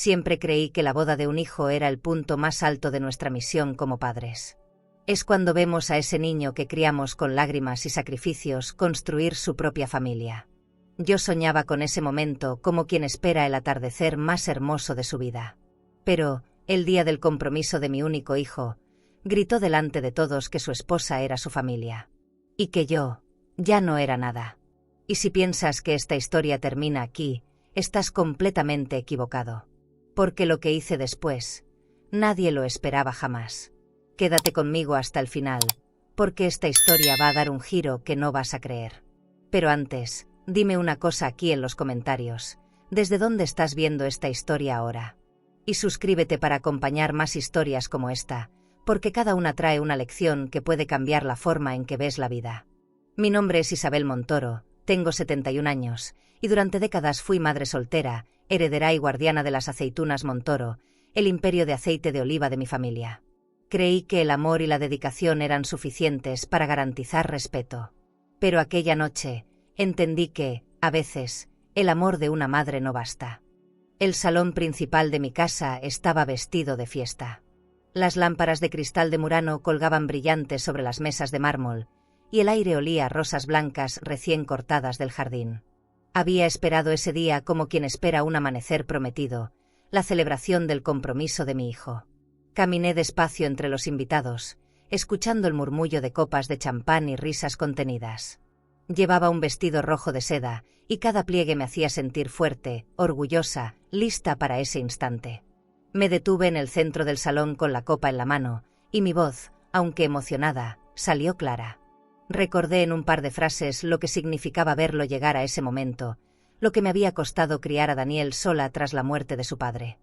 Siempre creí que la boda de un hijo era el punto más alto de nuestra misión como padres. Es cuando vemos a ese niño que criamos con lágrimas y sacrificios construir su propia familia. Yo soñaba con ese momento como quien espera el atardecer más hermoso de su vida. Pero, el día del compromiso de mi único hijo, gritó delante de todos que su esposa era su familia. Y que yo, ya no era nada. Y si piensas que esta historia termina aquí, estás completamente equivocado. Porque lo que hice después, nadie lo esperaba jamás. Quédate conmigo hasta el final, porque esta historia va a dar un giro que no vas a creer. Pero antes, dime una cosa aquí en los comentarios. ¿Desde dónde estás viendo esta historia ahora? Y suscríbete para acompañar más historias como esta, porque cada una trae una lección que puede cambiar la forma en que ves la vida. Mi nombre es Isabel Montoro, tengo 71 años, y durante décadas fui madre soltera, heredera y guardiana de las aceitunas Montoro, el imperio de aceite de oliva de mi familia. Creí que el amor y la dedicación eran suficientes para garantizar respeto. Pero aquella noche, entendí que, a veces, el amor de una madre no basta. El salón principal de mi casa estaba vestido de fiesta. Las lámparas de cristal de Murano colgaban brillantes sobre las mesas de mármol, y el aire olía a rosas blancas recién cortadas del jardín. Había esperado ese día como quien espera un amanecer prometido, la celebración del compromiso de mi hijo. Caminé despacio entre los invitados, escuchando el murmullo de copas de champán y risas contenidas. Llevaba un vestido rojo de seda, y cada pliegue me hacía sentir fuerte, orgullosa, lista para ese instante. Me detuve en el centro del salón con la copa en la mano, y mi voz, aunque emocionada, salió clara. Recordé en un par de frases lo que significaba verlo llegar a ese momento, lo que me había costado criar a Daniel sola tras la muerte de su padre.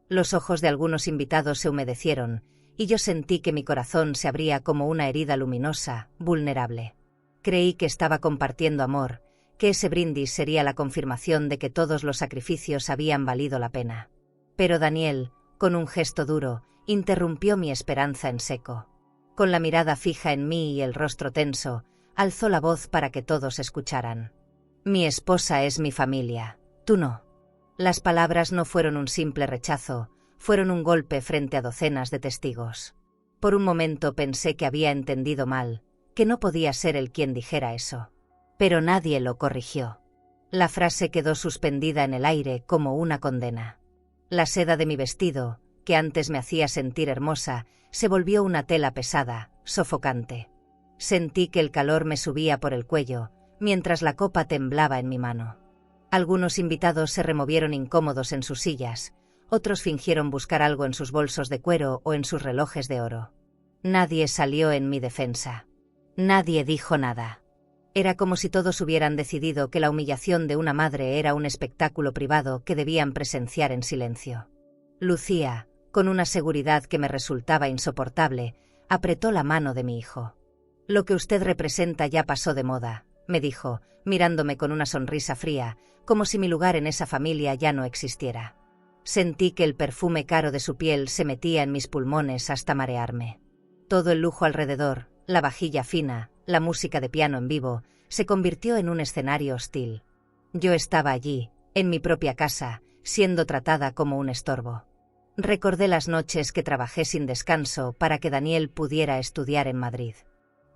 Los ojos de algunos invitados se humedecieron, y yo sentí que mi corazón se abría como una herida luminosa, vulnerable. Creí que estaba compartiendo amor, que ese brindis sería la confirmación de que todos los sacrificios habían valido la pena. Pero Daniel, con un gesto duro, interrumpió mi esperanza en seco. Con la mirada fija en mí y el rostro tenso, alzó la voz para que todos escucharan. Mi esposa es mi familia, tú no. Las palabras no fueron un simple rechazo, fueron un golpe frente a docenas de testigos. Por un momento pensé que había entendido mal, que no podía ser él quien dijera eso. Pero nadie lo corrigió. La frase quedó suspendida en el aire como una condena. La seda de mi vestido, que antes me hacía sentir hermosa, se volvió una tela pesada, sofocante. Sentí que el calor me subía por el cuello, mientras la copa temblaba en mi mano. Algunos invitados se removieron incómodos en sus sillas, otros fingieron buscar algo en sus bolsos de cuero o en sus relojes de oro. Nadie salió en mi defensa. Nadie dijo nada. Era como si todos hubieran decidido que la humillación de una madre era un espectáculo privado que debían presenciar en silencio. Lucía, con una seguridad que me resultaba insoportable, apretó la mano de mi hijo. Lo que usted representa ya pasó de moda, me dijo, mirándome con una sonrisa fría, como si mi lugar en esa familia ya no existiera. Sentí que el perfume caro de su piel se metía en mis pulmones hasta marearme. Todo el lujo alrededor, la vajilla fina, la música de piano en vivo, se convirtió en un escenario hostil. Yo estaba allí, en mi propia casa, siendo tratada como un estorbo. Recordé las noches que trabajé sin descanso para que Daniel pudiera estudiar en Madrid.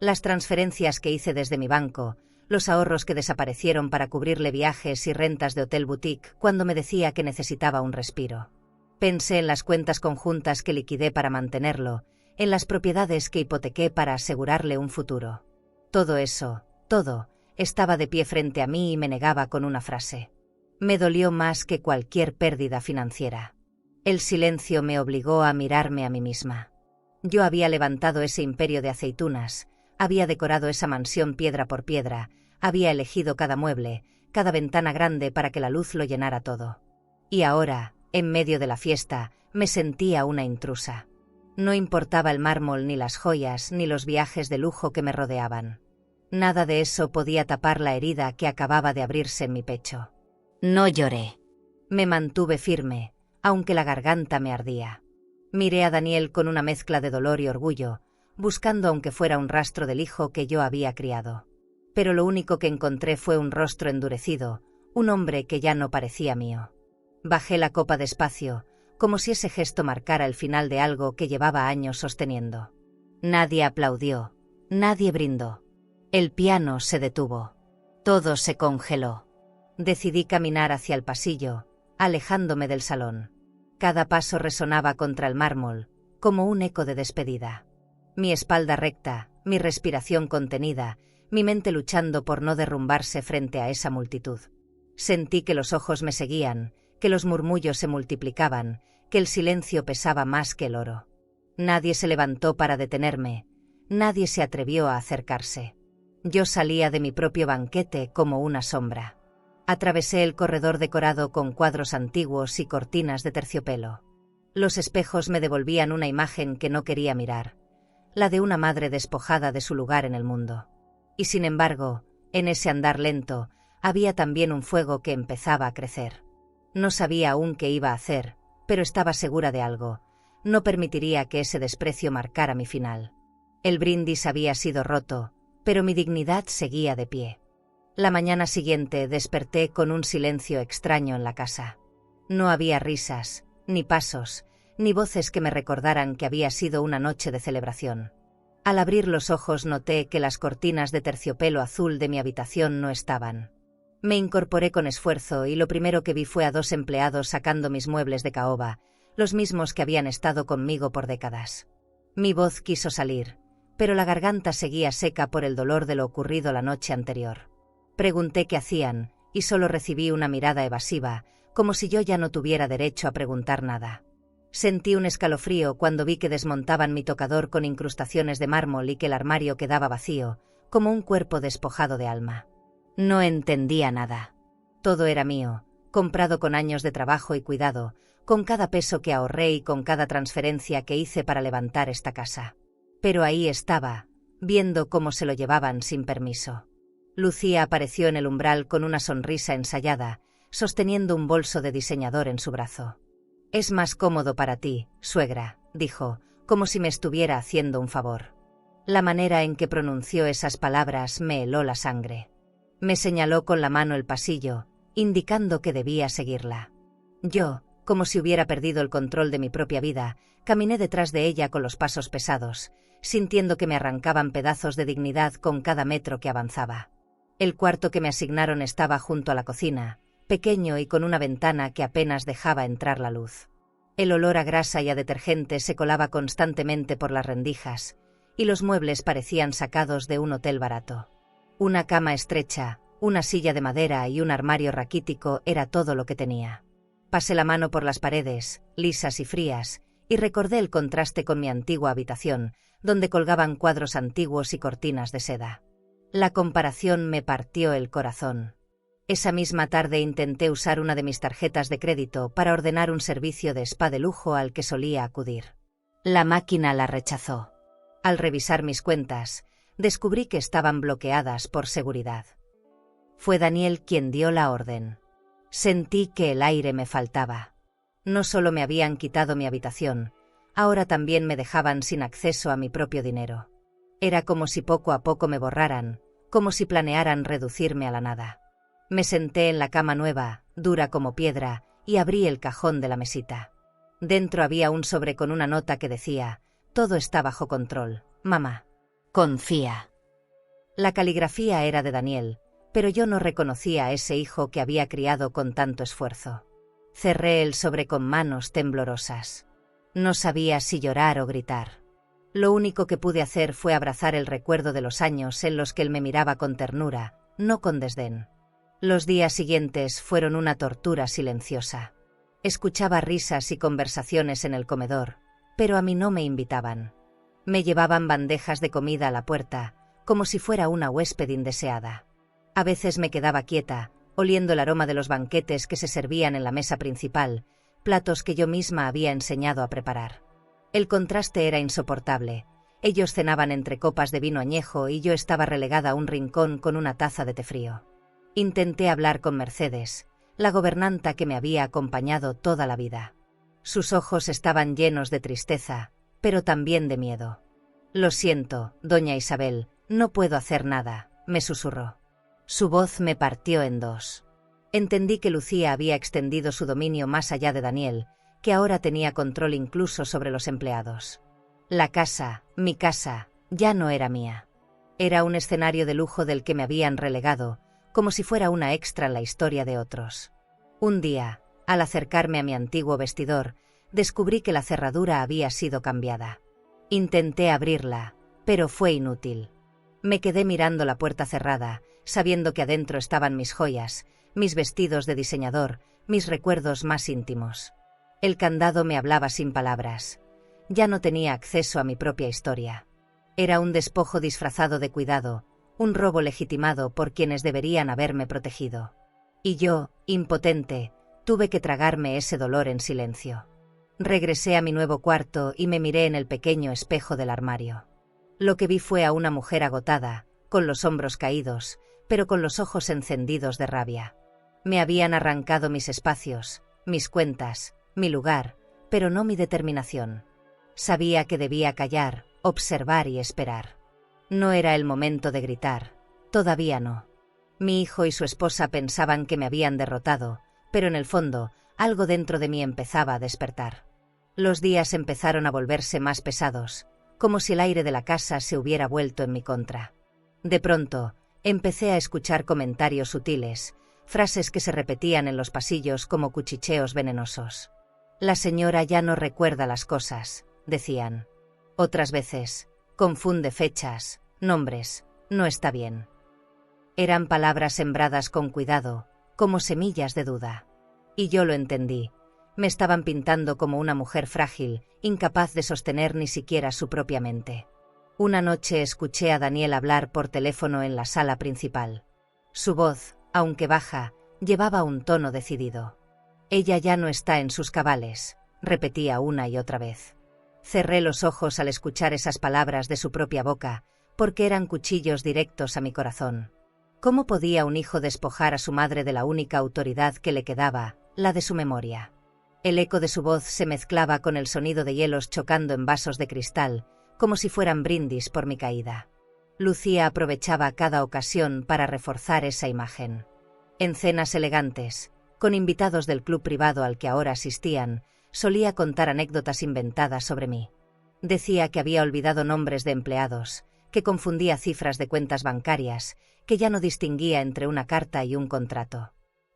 Las transferencias que hice desde mi banco, los ahorros que desaparecieron para cubrirle viajes y rentas de hotel boutique cuando me decía que necesitaba un respiro. Pensé en las cuentas conjuntas que liquidé para mantenerlo, en las propiedades que hipotequé para asegurarle un futuro. Todo eso, todo, estaba de pie frente a mí y me negaba con una frase. Me dolió más que cualquier pérdida financiera. El silencio me obligó a mirarme a mí misma. Yo había levantado ese imperio de aceitunas, había decorado esa mansión piedra por piedra, había elegido cada mueble, cada ventana grande para que la luz lo llenara todo. Y ahora, en medio de la fiesta, me sentía una intrusa. No importaba el mármol ni las joyas ni los viajes de lujo que me rodeaban. Nada de eso podía tapar la herida que acababa de abrirse en mi pecho. No lloré. Me mantuve firme, aunque la garganta me ardía. Miré a Daniel con una mezcla de dolor y orgullo, buscando aunque fuera un rastro del hijo que yo había criado. Pero lo único que encontré fue un rostro endurecido, un hombre que ya no parecía mío. Bajé la copa despacio, como si ese gesto marcara el final de algo que llevaba años sosteniendo. Nadie aplaudió, nadie brindó. El piano se detuvo. Todo se congeló. Decidí caminar hacia el pasillo, alejándome del salón. Cada paso resonaba contra el mármol, como un eco de despedida. Mi espalda recta, mi respiración contenida, mi mente luchando por no derrumbarse frente a esa multitud. Sentí que los ojos me seguían, que los murmullos se multiplicaban, que el silencio pesaba más que el oro. Nadie se levantó para detenerme, nadie se atrevió a acercarse. Yo salía de mi propio banquete como una sombra. Atravesé el corredor decorado con cuadros antiguos y cortinas de terciopelo. Los espejos me devolvían una imagen que no quería mirar, la de una madre despojada de su lugar en el mundo. Y sin embargo, en ese andar lento, había también un fuego que empezaba a crecer. No sabía aún qué iba a hacer, pero estaba segura de algo. No permitiría que ese desprecio marcara mi final. El brindis había sido roto, pero mi dignidad seguía de pie. La mañana siguiente desperté con un silencio extraño en la casa. No había risas, ni pasos, ni voces que me recordaran que había sido una noche de celebración. Al abrir los ojos noté que las cortinas de terciopelo azul de mi habitación no estaban. Me incorporé con esfuerzo y lo primero que vi fue a 2 empleados sacando mis muebles de caoba, los mismos que habían estado conmigo por décadas. Mi voz quiso salir, pero la garganta seguía seca por el dolor de lo ocurrido la noche anterior. Pregunté qué hacían, y solo recibí una mirada evasiva, como si yo ya no tuviera derecho a preguntar nada. Sentí un escalofrío cuando vi que desmontaban mi tocador con incrustaciones de mármol y que el armario quedaba vacío, como un cuerpo despojado de alma. No entendía nada. Todo era mío, comprado con años de trabajo y cuidado, con cada peso que ahorré y con cada transferencia que hice para levantar esta casa. Pero ahí estaba, viendo cómo se lo llevaban sin permiso. Lucía apareció en el umbral con una sonrisa ensayada, sosteniendo un bolso de diseñador en su brazo. «Es más cómodo para ti, suegra», dijo, como si me estuviera haciendo un favor. La manera en que pronunció esas palabras me heló la sangre. Me señaló con la mano el pasillo, indicando que debía seguirla. Yo, como si hubiera perdido el control de mi propia vida, caminé detrás de ella con los pasos pesados, sintiendo que me arrancaban pedazos de dignidad con cada metro que avanzaba. El cuarto que me asignaron estaba junto a la cocina, pequeño y con una ventana que apenas dejaba entrar la luz. El olor a grasa y a detergente se colaba constantemente por las rendijas, y los muebles parecían sacados de un hotel barato. Una cama estrecha, una silla de madera y un armario raquítico era todo lo que tenía. Pasé la mano por las paredes, lisas y frías, y recordé el contraste con mi antigua habitación, donde colgaban cuadros antiguos y cortinas de seda. La comparación me partió el corazón. Esa misma tarde intenté usar una de mis tarjetas de crédito para ordenar un servicio de spa de lujo al que solía acudir. La máquina la rechazó. Al revisar mis cuentas, descubrí que estaban bloqueadas por seguridad. Fue Daniel quien dio la orden. Sentí que el aire me faltaba. No solo me habían quitado mi habitación, ahora también me dejaban sin acceso a mi propio dinero. Era como si poco a poco me borraran, como si planearan reducirme a la nada. Me senté en la cama nueva, dura como piedra, y abrí el cajón de la mesita. Dentro había un sobre con una nota que decía: «Todo está bajo control, mamá. Confía». La caligrafía era de Daniel, pero yo no reconocía a ese hijo que había criado con tanto esfuerzo. Cerré el sobre con manos temblorosas. No sabía si llorar o gritar. Lo único que pude hacer fue abrazar el recuerdo de los años en los que él me miraba con ternura, no con desdén. Los días siguientes fueron una tortura silenciosa. Escuchaba risas y conversaciones en el comedor, pero a mí no me invitaban. Me llevaban bandejas de comida a la puerta, como si fuera una huésped indeseada. A veces me quedaba quieta, oliendo el aroma de los banquetes que se servían en la mesa principal, platos que yo misma había enseñado a preparar. El contraste era insoportable. Ellos cenaban entre copas de vino añejo y yo estaba relegada a un rincón con una taza de té frío. Intenté hablar con Mercedes, la gobernanta que me había acompañado toda la vida. Sus ojos estaban llenos de tristeza, pero también de miedo. «Lo siento, doña Isabel, no puedo hacer nada», me susurró. Su voz me partió en dos. Entendí que Lucía había extendido su dominio más allá de Daniel, que ahora tenía control incluso sobre los empleados. La casa, mi casa, ya no era mía. Era un escenario de lujo del que me habían relegado, como si fuera una extra en la historia de otros. Un día, al acercarme a mi antiguo vestidor, descubrí que la cerradura había sido cambiada. Intenté abrirla, pero fue inútil. Me quedé mirando la puerta cerrada, sabiendo que adentro estaban mis joyas, mis vestidos de diseñador, mis recuerdos más íntimos. El candado me hablaba sin palabras. Ya no tenía acceso a mi propia historia. Era un despojo disfrazado de cuidado, un robo legitimado por quienes deberían haberme protegido. Y yo, impotente, tuve que tragarme ese dolor en silencio. Regresé a mi nuevo cuarto y me miré en el pequeño espejo del armario. Lo que vi fue a una mujer agotada, con los hombros caídos, pero con los ojos encendidos de rabia. Me habían arrancado mis espacios, mis cuentas, mi lugar, pero no mi determinación. Sabía que debía callar, observar y esperar. No era el momento de gritar, todavía no. Mi hijo y su esposa pensaban que me habían derrotado, pero en el fondo, algo dentro de mí empezaba a despertar. Los días empezaron a volverse más pesados, como si el aire de la casa se hubiera vuelto en mi contra. De pronto, empecé a escuchar comentarios sutiles, frases que se repetían en los pasillos como cuchicheos venenosos. La señora ya no recuerda las cosas, decían. Otras veces, confunde fechas, nombres, no está bien. Eran palabras sembradas con cuidado, como semillas de duda. Y yo lo entendí. Me estaban pintando como una mujer frágil, incapaz de sostener ni siquiera su propia mente. Una noche escuché a Daniel hablar por teléfono en la sala principal. Su voz, aunque baja, llevaba un tono decidido. Ella ya no está en sus cabales, repetía una y otra vez. Cerré los ojos al escuchar esas palabras de su propia boca, porque eran cuchillos directos a mi corazón. ¿Cómo podía un hijo despojar a su madre de la única autoridad que le quedaba, la de su memoria? El eco de su voz se mezclaba con el sonido de hielos chocando en vasos de cristal, como si fueran brindis por mi caída. Lucía aprovechaba cada ocasión para reforzar esa imagen. En cenas elegantes, con invitados del club privado al que ahora asistían, solía contar anécdotas inventadas sobre mí. Decía que había olvidado nombres de empleados, que confundía cifras de cuentas bancarias, que ya no distinguía entre una carta y un contrato.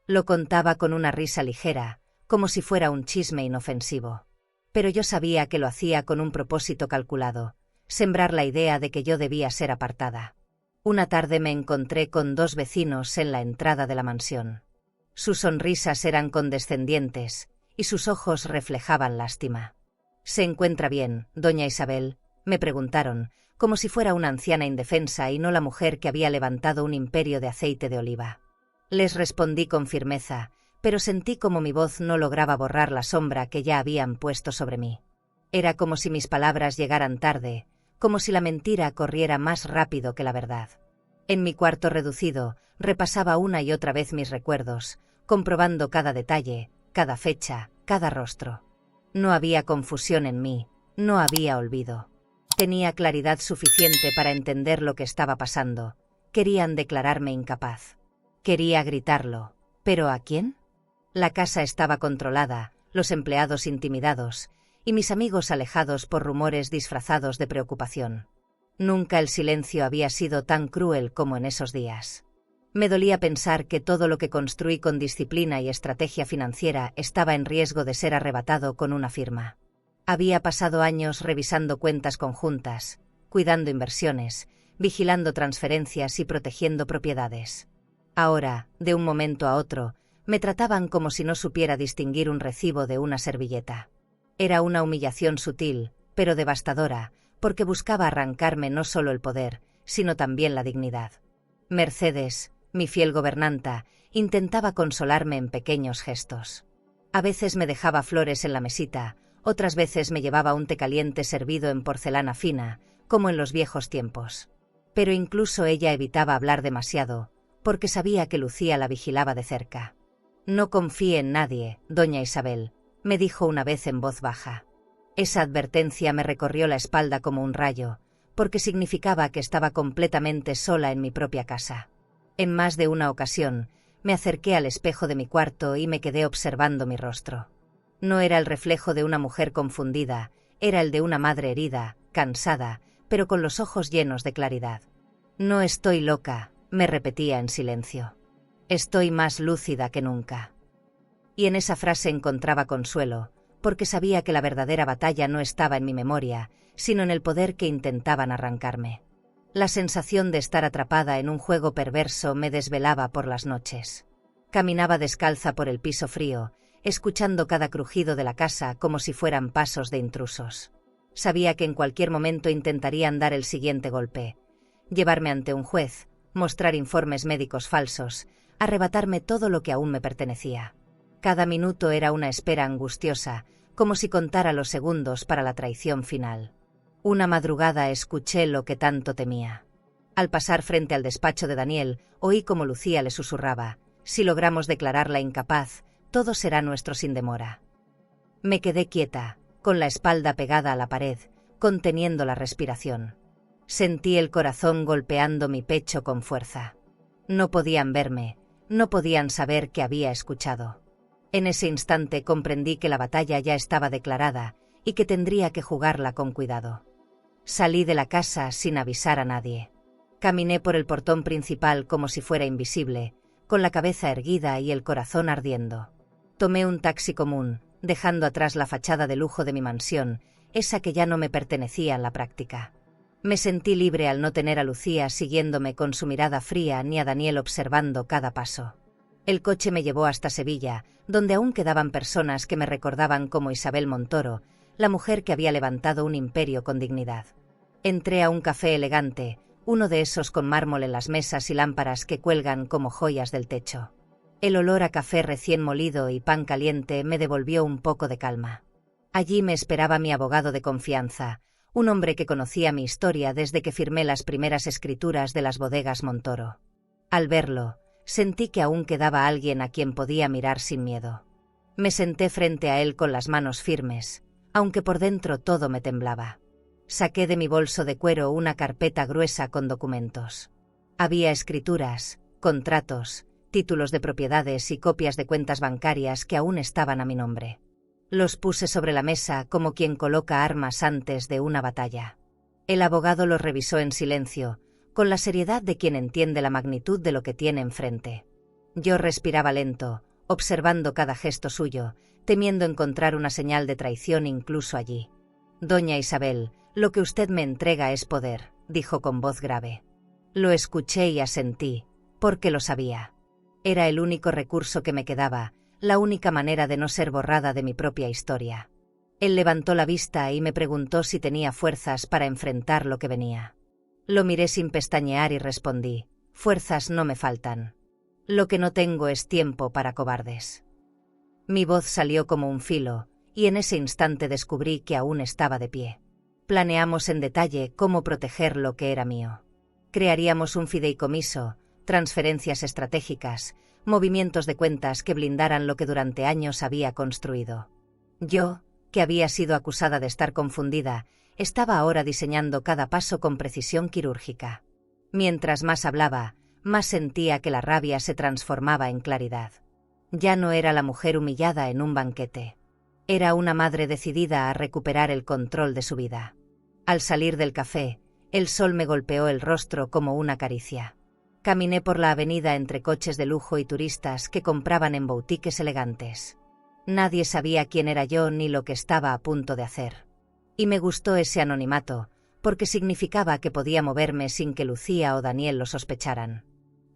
Lo contaba con una risa ligera, como si fuera un chisme inofensivo. Pero yo sabía que lo hacía con un propósito calculado, sembrar la idea de que yo debía ser apartada. Una tarde me encontré con dos vecinos en la entrada de la mansión. Sus sonrisas eran condescendientes, y sus ojos reflejaban lástima. «¿Se encuentra bien, doña Isabel?», me preguntaron, como si fuera una anciana indefensa y no la mujer que había levantado un imperio de aceite de oliva. Les respondí con firmeza, pero sentí como mi voz no lograba borrar la sombra que ya habían puesto sobre mí. Era como si mis palabras llegaran tarde, como si la mentira corriera más rápido que la verdad. En mi cuarto reducido, repasaba una y otra vez mis recuerdos, comprobando cada detalle, cada fecha, cada rostro. No había confusión en mí, no había olvido. Tenía claridad suficiente para entender lo que estaba pasando. Querían declararme incapaz. Quería gritarlo. ¿Pero a quién? La casa estaba controlada, los empleados intimidados, y mis amigos alejados por rumores disfrazados de preocupación. Nunca el silencio había sido tan cruel como en esos días. Me dolía pensar que todo lo que construí con disciplina y estrategia financiera estaba en riesgo de ser arrebatado con una firma. Había pasado años revisando cuentas conjuntas, cuidando inversiones, vigilando transferencias y protegiendo propiedades. Ahora, de un momento a otro, me trataban como si no supiera distinguir un recibo de una servilleta. Era una humillación sutil, pero devastadora, porque buscaba arrancarme no solo el poder, sino también la dignidad. Mercedes, mi fiel gobernanta, intentaba consolarme en pequeños gestos. A veces me dejaba flores en la mesita, otras veces me llevaba un té caliente servido en porcelana fina, como en los viejos tiempos. Pero incluso ella evitaba hablar demasiado, porque sabía que Lucía la vigilaba de cerca. «No confíe en nadie, doña Isabel», me dijo una vez en voz baja. Esa advertencia me recorrió la espalda como un rayo, porque significaba que estaba completamente sola en mi propia casa. En más de una ocasión, me acerqué al espejo de mi cuarto y me quedé observando mi rostro. No era el reflejo de una mujer confundida, era el de una madre herida, cansada, pero con los ojos llenos de claridad. No estoy loca, me repetía en silencio. Estoy más lúcida que nunca. Y en esa frase encontraba consuelo, porque sabía que la verdadera batalla no estaba en mi memoria, sino en el poder que intentaban arrancarme. La sensación de estar atrapada en un juego perverso me desvelaba por las noches. Caminaba descalza por el piso frío, escuchando cada crujido de la casa como si fueran pasos de intrusos. Sabía que en cualquier momento intentarían dar el siguiente golpe, llevarme ante un juez, mostrar informes médicos falsos, arrebatarme todo lo que aún me pertenecía. Cada minuto era una espera angustiosa, como si contara los segundos para la traición final. Una madrugada escuché lo que tanto temía. Al pasar frente al despacho de Daniel, oí como Lucía le susurraba: «Si logramos declararla incapaz, todo será nuestro sin demora». Me quedé quieta, con la espalda pegada a la pared, conteniendo la respiración. Sentí el corazón golpeando mi pecho con fuerza. No podían verme, no podían saber que había escuchado. En ese instante comprendí que la batalla ya estaba declarada y que tendría que jugarla con cuidado. Salí de la casa sin avisar a nadie. Caminé por el portón principal como si fuera invisible, con la cabeza erguida y el corazón ardiendo. Tomé un taxi común, dejando atrás la fachada de lujo de mi mansión, esa que ya no me pertenecía en la práctica. Me sentí libre al no tener a Lucía siguiéndome con su mirada fría ni a Daniel observando cada paso. El coche me llevó hasta Sevilla, donde aún quedaban personas que me recordaban como Isabel Montoro, la mujer que había levantado un imperio con dignidad. Entré a un café elegante, uno de esos con mármol en las mesas y lámparas que cuelgan como joyas del techo. El olor a café recién molido y pan caliente me devolvió un poco de calma. Allí me esperaba mi abogado de confianza, un hombre que conocía mi historia desde que firmé las primeras escrituras de las bodegas Montoro. Al verlo, sentí que aún quedaba alguien a quien podía mirar sin miedo. Me senté frente a él con las manos firmes, aunque por dentro todo me temblaba. Saqué de mi bolso de cuero una carpeta gruesa con documentos. Había escrituras, contratos, títulos de propiedades y copias de cuentas bancarias que aún estaban a mi nombre. Los puse sobre la mesa como quien coloca armas antes de una batalla. El abogado los revisó en silencio, con la seriedad de quien entiende la magnitud de lo que tiene enfrente. Yo respiraba lento, observando cada gesto suyo, temiendo encontrar una señal de traición incluso allí. «Doña Isabel, lo que usted me entrega es poder», dijo con voz grave. Lo escuché y asentí, porque lo sabía. Era el único recurso que me quedaba, la única manera de no ser borrada de mi propia historia. Él levantó la vista y me preguntó si tenía fuerzas para enfrentar lo que venía. Lo miré sin pestañear y respondí: «Fuerzas no me faltan. Lo que no tengo es tiempo para cobardes». Mi voz salió como un filo, y en ese instante descubrí que aún estaba de pie. Planeamos en detalle cómo proteger lo que era mío. Crearíamos un fideicomiso, transferencias estratégicas, movimientos de cuentas que blindaran lo que durante años había construido. Yo, que había sido acusada de estar confundida, estaba ahora diseñando cada paso con precisión quirúrgica. Mientras más hablaba, más sentía que la rabia se transformaba en claridad. Ya no era la mujer humillada en un banquete. Era una madre decidida a recuperar el control de su vida. Al salir del café, el sol me golpeó el rostro como una caricia. Caminé por la avenida entre coches de lujo y turistas que compraban en boutiques elegantes. Nadie sabía quién era yo ni lo que estaba a punto de hacer. Y me gustó ese anonimato, porque significaba que podía moverme sin que Lucía o Daniel lo sospecharan.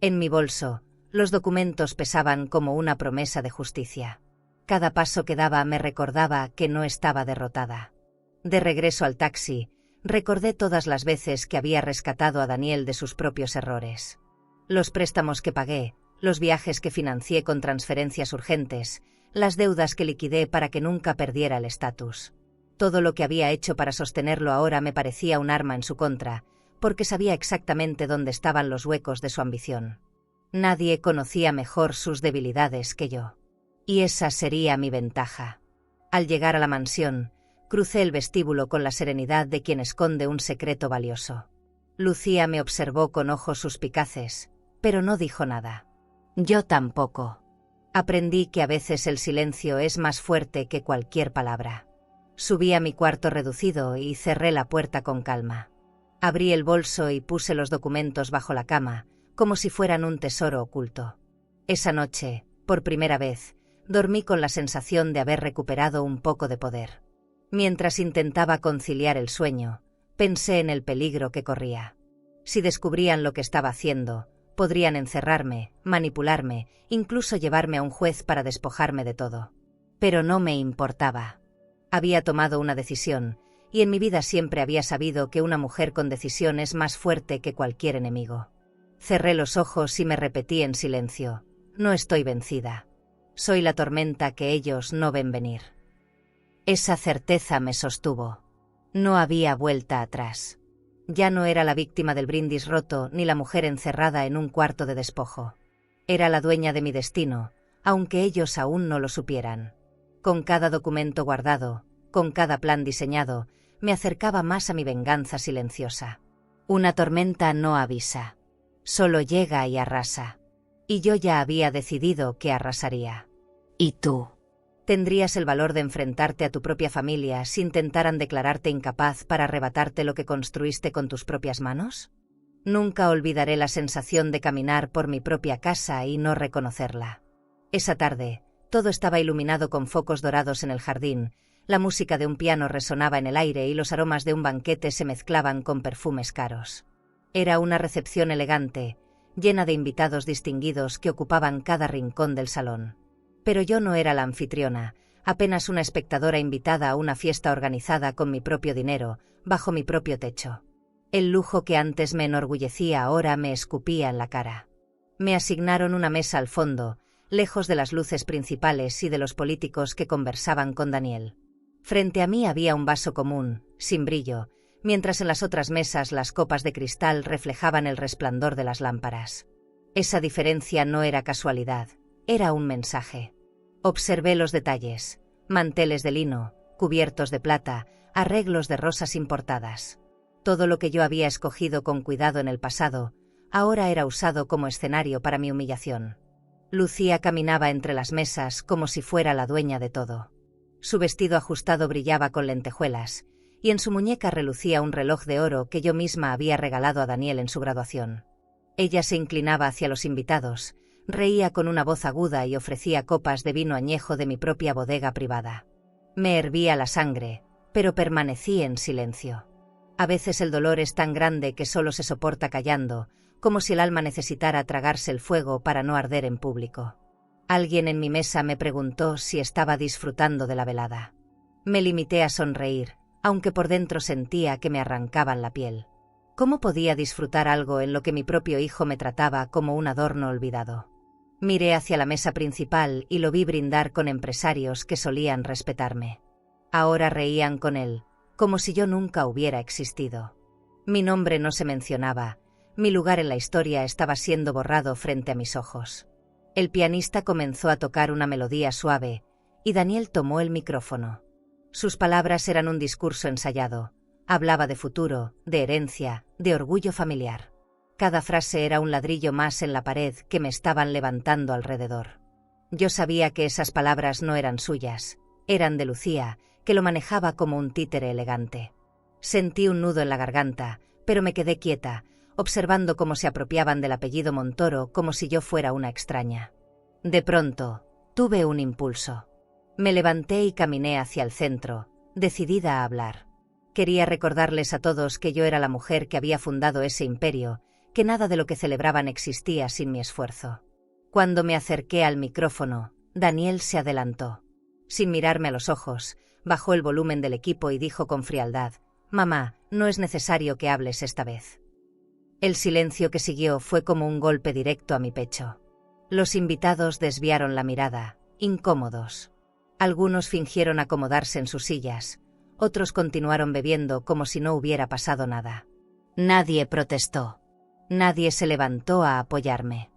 En mi bolso, los documentos pesaban como una promesa de justicia. Cada paso que daba me recordaba que no estaba derrotada. De regreso al taxi, recordé todas las veces que había rescatado a Daniel de sus propios errores. Los préstamos que pagué, los viajes que financié con transferencias urgentes, las deudas que liquidé para que nunca perdiera el estatus. Todo lo que había hecho para sostenerlo ahora me parecía un arma en su contra, porque sabía exactamente dónde estaban los huecos de su ambición. Nadie conocía mejor sus debilidades que yo. Y esa sería mi ventaja. Al llegar a la mansión, crucé el vestíbulo con la serenidad de quien esconde un secreto valioso. Lucía me observó con ojos suspicaces, pero no dijo nada. Yo tampoco. Aprendí que a veces el silencio es más fuerte que cualquier palabra. Subí a mi cuarto reducido y cerré la puerta con calma. Abrí el bolso y puse los documentos bajo la cama, como si fueran un tesoro oculto. Esa noche, por primera vez, dormí con la sensación de haber recuperado un poco de poder. Mientras intentaba conciliar el sueño, pensé en el peligro que corría. Si descubrían lo que estaba haciendo, podrían encerrarme, manipularme, incluso llevarme a un juez para despojarme de todo. Pero no me importaba. Había tomado una decisión, y en mi vida siempre había sabido que una mujer con decisión es más fuerte que cualquier enemigo. Cerré los ojos y me repetí en silencio: no estoy vencida. Soy la tormenta que ellos no ven venir. Esa certeza me sostuvo. No había vuelta atrás. Ya no era la víctima del brindis roto ni la mujer encerrada en un cuarto de despojo. Era la dueña de mi destino, aunque ellos aún no lo supieran. Con cada documento guardado, con cada plan diseñado, me acercaba más a mi venganza silenciosa. Una tormenta no avisa. Solo llega y arrasa. Y yo ya había decidido que arrasaría. ¿Y tú? ¿Tendrías el valor de enfrentarte a tu propia familia si intentaran declararte incapaz para arrebatarte lo que construiste con tus propias manos? Nunca olvidaré la sensación de caminar por mi propia casa y no reconocerla. Esa tarde, todo estaba iluminado con focos dorados en el jardín, la música de un piano resonaba en el aire y los aromas de un banquete se mezclaban con perfumes caros. Era una recepción elegante, llena de invitados distinguidos que ocupaban cada rincón del salón. Pero yo no era la anfitriona, apenas una espectadora invitada a una fiesta organizada con mi propio dinero, bajo mi propio techo. El lujo que antes me enorgullecía ahora me escupía en la cara. Me asignaron una mesa al fondo, lejos de las luces principales y de los políticos que conversaban con Daniel. Frente a mí había un vaso común, sin brillo, mientras en las otras mesas las copas de cristal reflejaban el resplandor de las lámparas. Esa diferencia no era casualidad, era un mensaje. Observé los detalles: manteles de lino, cubiertos de plata, arreglos de rosas importadas. Todo lo que yo había escogido con cuidado en el pasado, ahora era usado como escenario para mi humillación. Lucía caminaba entre las mesas como si fuera la dueña de todo. Su vestido ajustado brillaba con lentejuelas, y en su muñeca relucía un reloj de oro que yo misma había regalado a Daniel en su graduación. Ella se inclinaba hacia los invitados, reía con una voz aguda y ofrecía copas de vino añejo de mi propia bodega privada. Me hervía la sangre, pero permanecí en silencio. A veces el dolor es tan grande que solo se soporta callando, como si el alma necesitara tragarse el fuego para no arder en público. Alguien en mi mesa me preguntó si estaba disfrutando de la velada. Me limité a sonreír, aunque por dentro sentía que me arrancaban la piel. ¿Cómo podía disfrutar algo en lo que mi propio hijo me trataba como un adorno olvidado? Miré hacia la mesa principal y lo vi brindar con empresarios que solían respetarme. Ahora reían con él, como si yo nunca hubiera existido. Mi nombre no se mencionaba, mi lugar en la historia estaba siendo borrado frente a mis ojos. El pianista comenzó a tocar una melodía suave, y Daniel tomó el micrófono. Sus palabras eran un discurso ensayado. Hablaba de futuro, de herencia, de orgullo familiar. Cada frase era un ladrillo más en la pared que me estaban levantando alrededor. Yo sabía que esas palabras no eran suyas, eran de Lucía, que lo manejaba como un títere elegante. Sentí un nudo en la garganta, pero me quedé quieta, observando cómo se apropiaban del apellido Montoro como si yo fuera una extraña. De pronto, tuve un impulso. Me levanté y caminé hacia el centro, decidida a hablar. Quería recordarles a todos que yo era la mujer que había fundado ese imperio, que nada de lo que celebraban existía sin mi esfuerzo. Cuando me acerqué al micrófono, Daniel se adelantó. Sin mirarme a los ojos, bajó el volumen del equipo y dijo con frialdad: «Mamá, no es necesario que hables esta vez». El silencio que siguió fue como un golpe directo a mi pecho. Los invitados desviaron la mirada, incómodos. Algunos fingieron acomodarse en sus sillas, otros continuaron bebiendo como si no hubiera pasado nada. Nadie protestó. Nadie se levantó a apoyarme.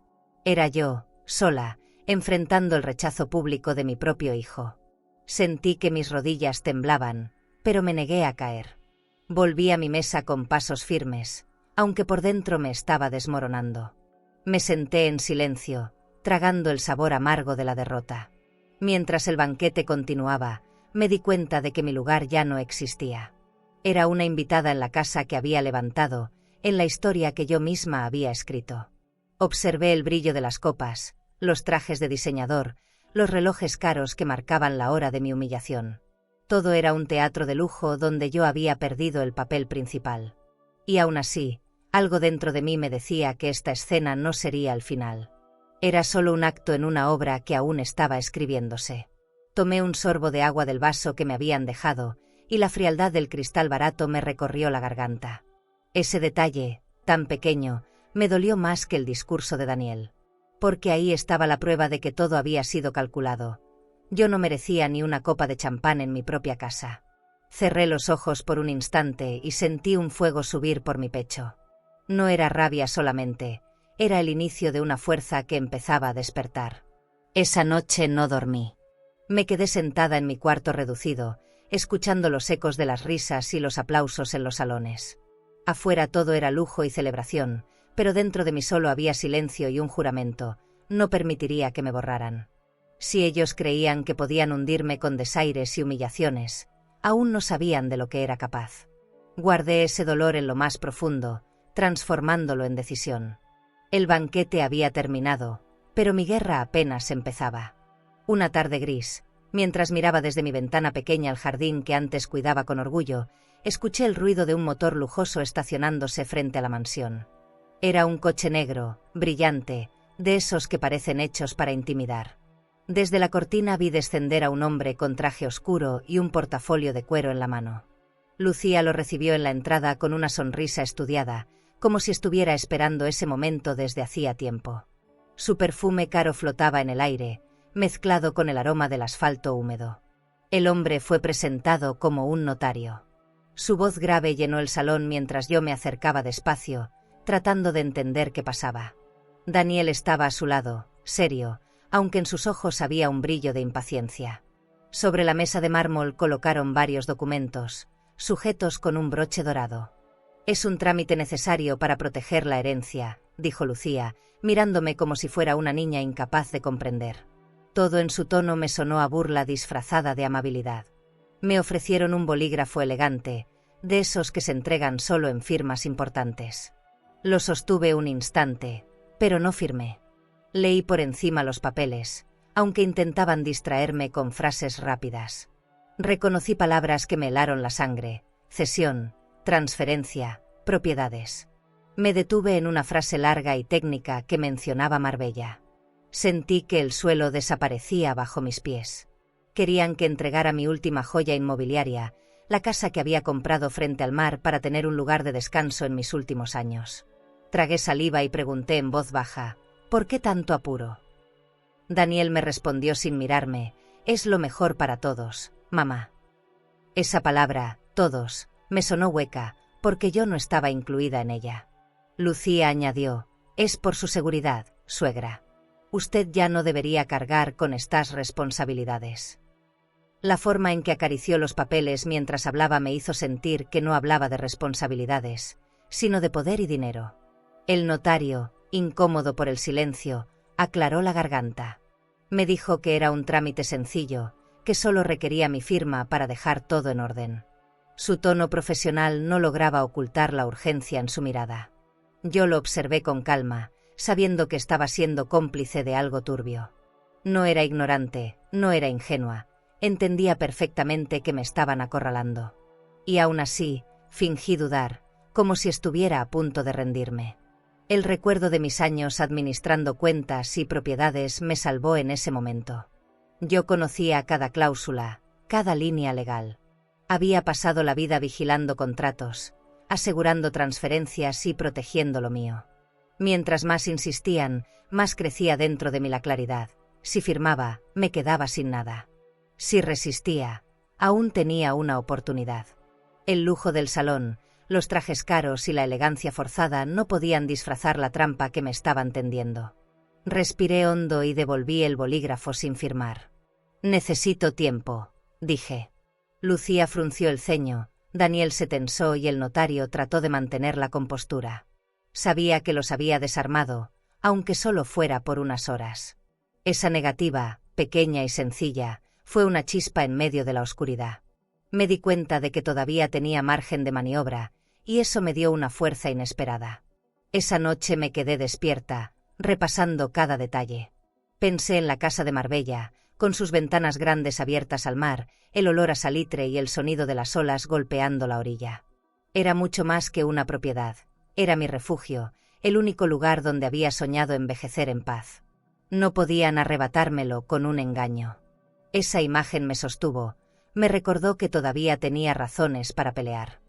Era yo, sola, enfrentando el rechazo público de mi propio hijo. Sentí que mis rodillas temblaban, pero me negué a caer. Volví a mi mesa con pasos firmes, aunque por dentro me estaba desmoronando. Me senté en silencio, tragando el sabor amargo de la derrota. Mientras el banquete continuaba, me di cuenta de que mi lugar ya no existía. Era una invitada en la casa que había levantado, en la historia que yo misma había escrito. Observé el brillo de las copas, los trajes de diseñador, los relojes caros que marcaban la hora de mi humillación. Todo era un teatro de lujo donde yo había perdido el papel principal. Y aún así, algo dentro de mí me decía que esta escena no sería el final. Era solo un acto en una obra que aún estaba escribiéndose. Tomé un sorbo de agua del vaso que me habían dejado, y la frialdad del cristal barato me recorrió la garganta. Ese detalle, tan pequeño, me dolió más que el discurso de Daniel. Porque ahí estaba la prueba de que todo había sido calculado. Yo no merecía ni una copa de champán en mi propia casa. Cerré los ojos por un instante y sentí un fuego subir por mi pecho. No era rabia solamente, era el inicio de una fuerza que empezaba a despertar. Esa noche no dormí. Me quedé sentada en mi cuarto reducido, escuchando los ecos de las risas y los aplausos en los salones. Afuera todo era lujo y celebración, pero dentro de mí solo había silencio y un juramento: no permitiría que me borraran. Si ellos creían que podían hundirme con desaires y humillaciones, aún no sabían de lo que era capaz. Guardé ese dolor en lo más profundo, transformándolo en decisión. El banquete había terminado, pero mi guerra apenas empezaba. Una tarde gris, mientras miraba desde mi ventana pequeña el jardín que antes cuidaba con orgullo, escuché el ruido de un motor lujoso estacionándose frente a la mansión. Era un coche negro, brillante, de esos que parecen hechos para intimidar. Desde la cortina vi descender a un hombre con traje oscuro y un portafolio de cuero en la mano. Lucía lo recibió en la entrada con una sonrisa estudiada, como si estuviera esperando ese momento desde hacía tiempo. Su perfume caro flotaba en el aire, mezclado con el aroma del asfalto húmedo. El hombre fue presentado como un notario. Su voz grave llenó el salón mientras yo me acercaba despacio, tratando de entender qué pasaba. Daniel estaba a su lado, serio, aunque en sus ojos había un brillo de impaciencia. Sobre la mesa de mármol colocaron varios documentos, sujetos con un broche dorado. «Es un trámite necesario para proteger la herencia», dijo Lucía, mirándome como si fuera una niña incapaz de comprender. Todo en su tono me sonó a burla disfrazada de amabilidad. Me ofrecieron un bolígrafo elegante, de esos que se entregan solo en firmas importantes. Lo sostuve un instante, pero no firmé. Leí por encima los papeles, aunque intentaban distraerme con frases rápidas. Reconocí palabras que me helaron la sangre: cesión, transferencia, propiedades. Me detuve en una frase larga y técnica que mencionaba Marbella. Sentí que el suelo desaparecía bajo mis pies. Querían que entregara mi última joya inmobiliaria, la casa que había comprado frente al mar para tener un lugar de descanso en mis últimos años. Tragué saliva y pregunté en voz baja: ¿por qué tanto apuro? Daniel me respondió sin mirarme: es lo mejor para todos, mamá. Esa palabra, todos, me sonó hueca, porque yo no estaba incluida en ella. Lucía añadió: es por su seguridad, suegra. Usted ya no debería cargar con estas responsabilidades. La forma en que acarició los papeles mientras hablaba me hizo sentir que no hablaba de responsabilidades, sino de poder y dinero. El notario, incómodo por el silencio, aclaró la garganta. Me dijo que era un trámite sencillo, que solo requería mi firma para dejar todo en orden. Su tono profesional no lograba ocultar la urgencia en su mirada. Yo lo observé con calma, sabiendo que estaba siendo cómplice de algo turbio. No era ignorante, no era ingenua, entendía perfectamente que me estaban acorralando. Y aún así, fingí dudar, como si estuviera a punto de rendirme. El recuerdo de mis años administrando cuentas y propiedades me salvó en ese momento. Yo conocía cada cláusula, cada línea legal. Había pasado la vida vigilando contratos, asegurando transferencias y protegiendo lo mío. Mientras más insistían, más crecía dentro de mí la claridad. Si firmaba, me quedaba sin nada. Si resistía, aún tenía una oportunidad. El lujo del salón, los trajes caros y la elegancia forzada no podían disfrazar la trampa que me estaban tendiendo. Respiré hondo y devolví el bolígrafo sin firmar. «Necesito tiempo», dije. Lucía frunció el ceño, Daniel se tensó y el notario trató de mantener la compostura. Sabía que los había desarmado, aunque solo fuera por unas horas. Esa negativa, pequeña y sencilla, fue una chispa en medio de la oscuridad. Me di cuenta de que todavía tenía margen de maniobra, y eso me dio una fuerza inesperada. Esa noche me quedé despierta, repasando cada detalle. Pensé en la casa de Marbella, con sus ventanas grandes abiertas al mar, el olor a salitre y el sonido de las olas golpeando la orilla. Era mucho más que una propiedad. Era mi refugio, el único lugar donde había soñado envejecer en paz. No podían arrebatármelo con un engaño. Esa imagen me sostuvo, me recordó que todavía tenía razones para pelear.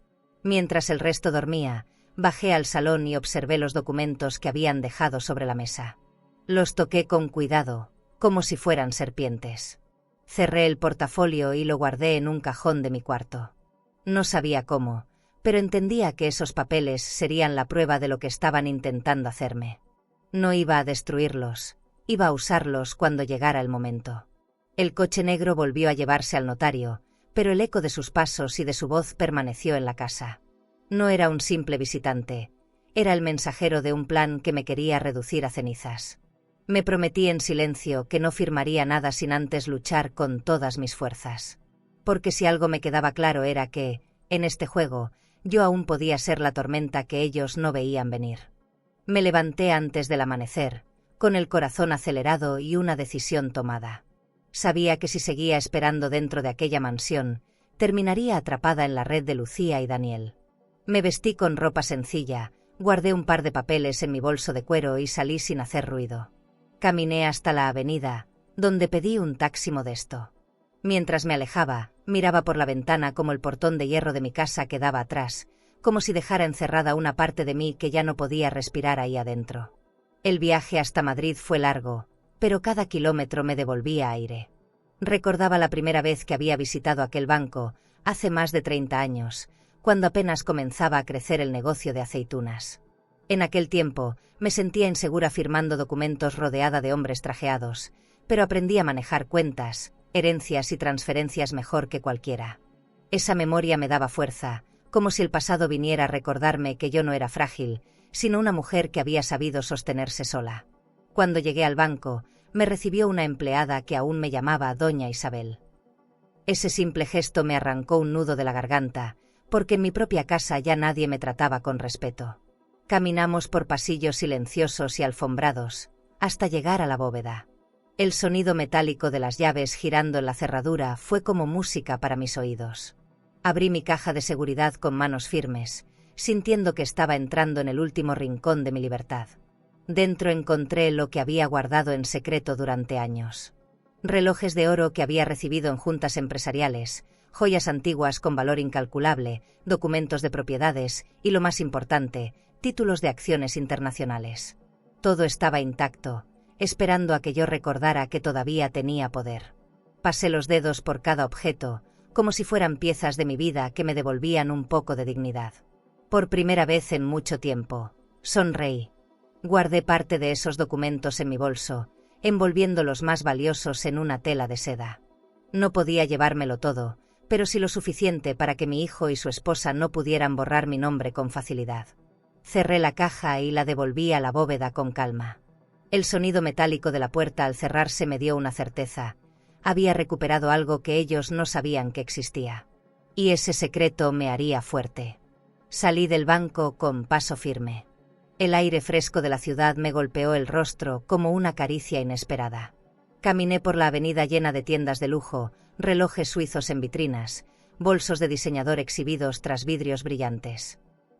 Mientras el resto dormía, bajé al salón y observé los documentos que habían dejado sobre la mesa. Los toqué con cuidado, como si fueran serpientes. Cerré el portafolio y lo guardé en un cajón de mi cuarto. No sabía cómo, pero entendía que esos papeles serían la prueba de lo que estaban intentando hacerme. No iba a destruirlos, iba a usarlos cuando llegara el momento. El coche negro volvió a llevarse al notario, pero el eco de sus pasos y de su voz permaneció en la casa. No era un simple visitante, era el mensajero de un plan que me quería reducir a cenizas. Me prometí en silencio que no firmaría nada sin antes luchar con todas mis fuerzas. Porque si algo me quedaba claro era que, en este juego, yo aún podía ser la tormenta que ellos no veían venir. Me levanté antes del amanecer, con el corazón acelerado y una decisión tomada. Sabía que si seguía esperando dentro de aquella mansión, terminaría atrapada en la red de Lucía y Daniel. Me vestí con ropa sencilla, guardé un par de papeles en mi bolso de cuero y salí sin hacer ruido. Caminé hasta la avenida, donde pedí un taxi modesto. Mientras me alejaba, miraba por la ventana como el portón de hierro de mi casa quedaba atrás, como si dejara encerrada una parte de mí que ya no podía respirar ahí adentro. El viaje hasta Madrid fue largo, pero cada kilómetro me devolvía aire. Recordaba la primera vez que había visitado aquel banco, hace más de 30 años, cuando apenas comenzaba a crecer el negocio de aceitunas. En aquel tiempo, me sentía insegura firmando documentos rodeada de hombres trajeados, pero aprendí a manejar cuentas, herencias y transferencias mejor que cualquiera. Esa memoria me daba fuerza, como si el pasado viniera a recordarme que yo no era frágil, sino una mujer que había sabido sostenerse sola. Cuando llegué al banco, me recibió una empleada que aún me llamaba Doña Isabel. Ese simple gesto me arrancó un nudo de la garganta, porque en mi propia casa ya nadie me trataba con respeto. Caminamos por pasillos silenciosos y alfombrados, hasta llegar a la bóveda. El sonido metálico de las llaves girando en la cerradura fue como música para mis oídos. Abrí mi caja de seguridad con manos firmes, sintiendo que estaba entrando en el último rincón de mi libertad. Dentro encontré lo que había guardado en secreto durante años. Relojes de oro que había recibido en juntas empresariales, joyas antiguas con valor incalculable, documentos de propiedades y, lo más importante, títulos de acciones internacionales. Todo estaba intacto, esperando a que yo recordara que todavía tenía poder. Pasé los dedos por cada objeto, como si fueran piezas de mi vida que me devolvían un poco de dignidad. Por primera vez en mucho tiempo, sonreí. Guardé parte de esos documentos en mi bolso, envolviendo los más valiosos en una tela de seda. No podía llevármelo todo, pero sí lo suficiente para que mi hijo y su esposa no pudieran borrar mi nombre con facilidad. Cerré la caja y la devolví a la bóveda con calma. El sonido metálico de la puerta al cerrarse me dio una certeza. Había recuperado algo que ellos no sabían que existía. Y ese secreto me haría fuerte. Salí del banco con paso firme. El aire fresco de la ciudad me golpeó el rostro como una caricia inesperada. Caminé por la avenida llena de tiendas de lujo, relojes suizos en vitrinas, bolsos de diseñador exhibidos tras vidrios brillantes.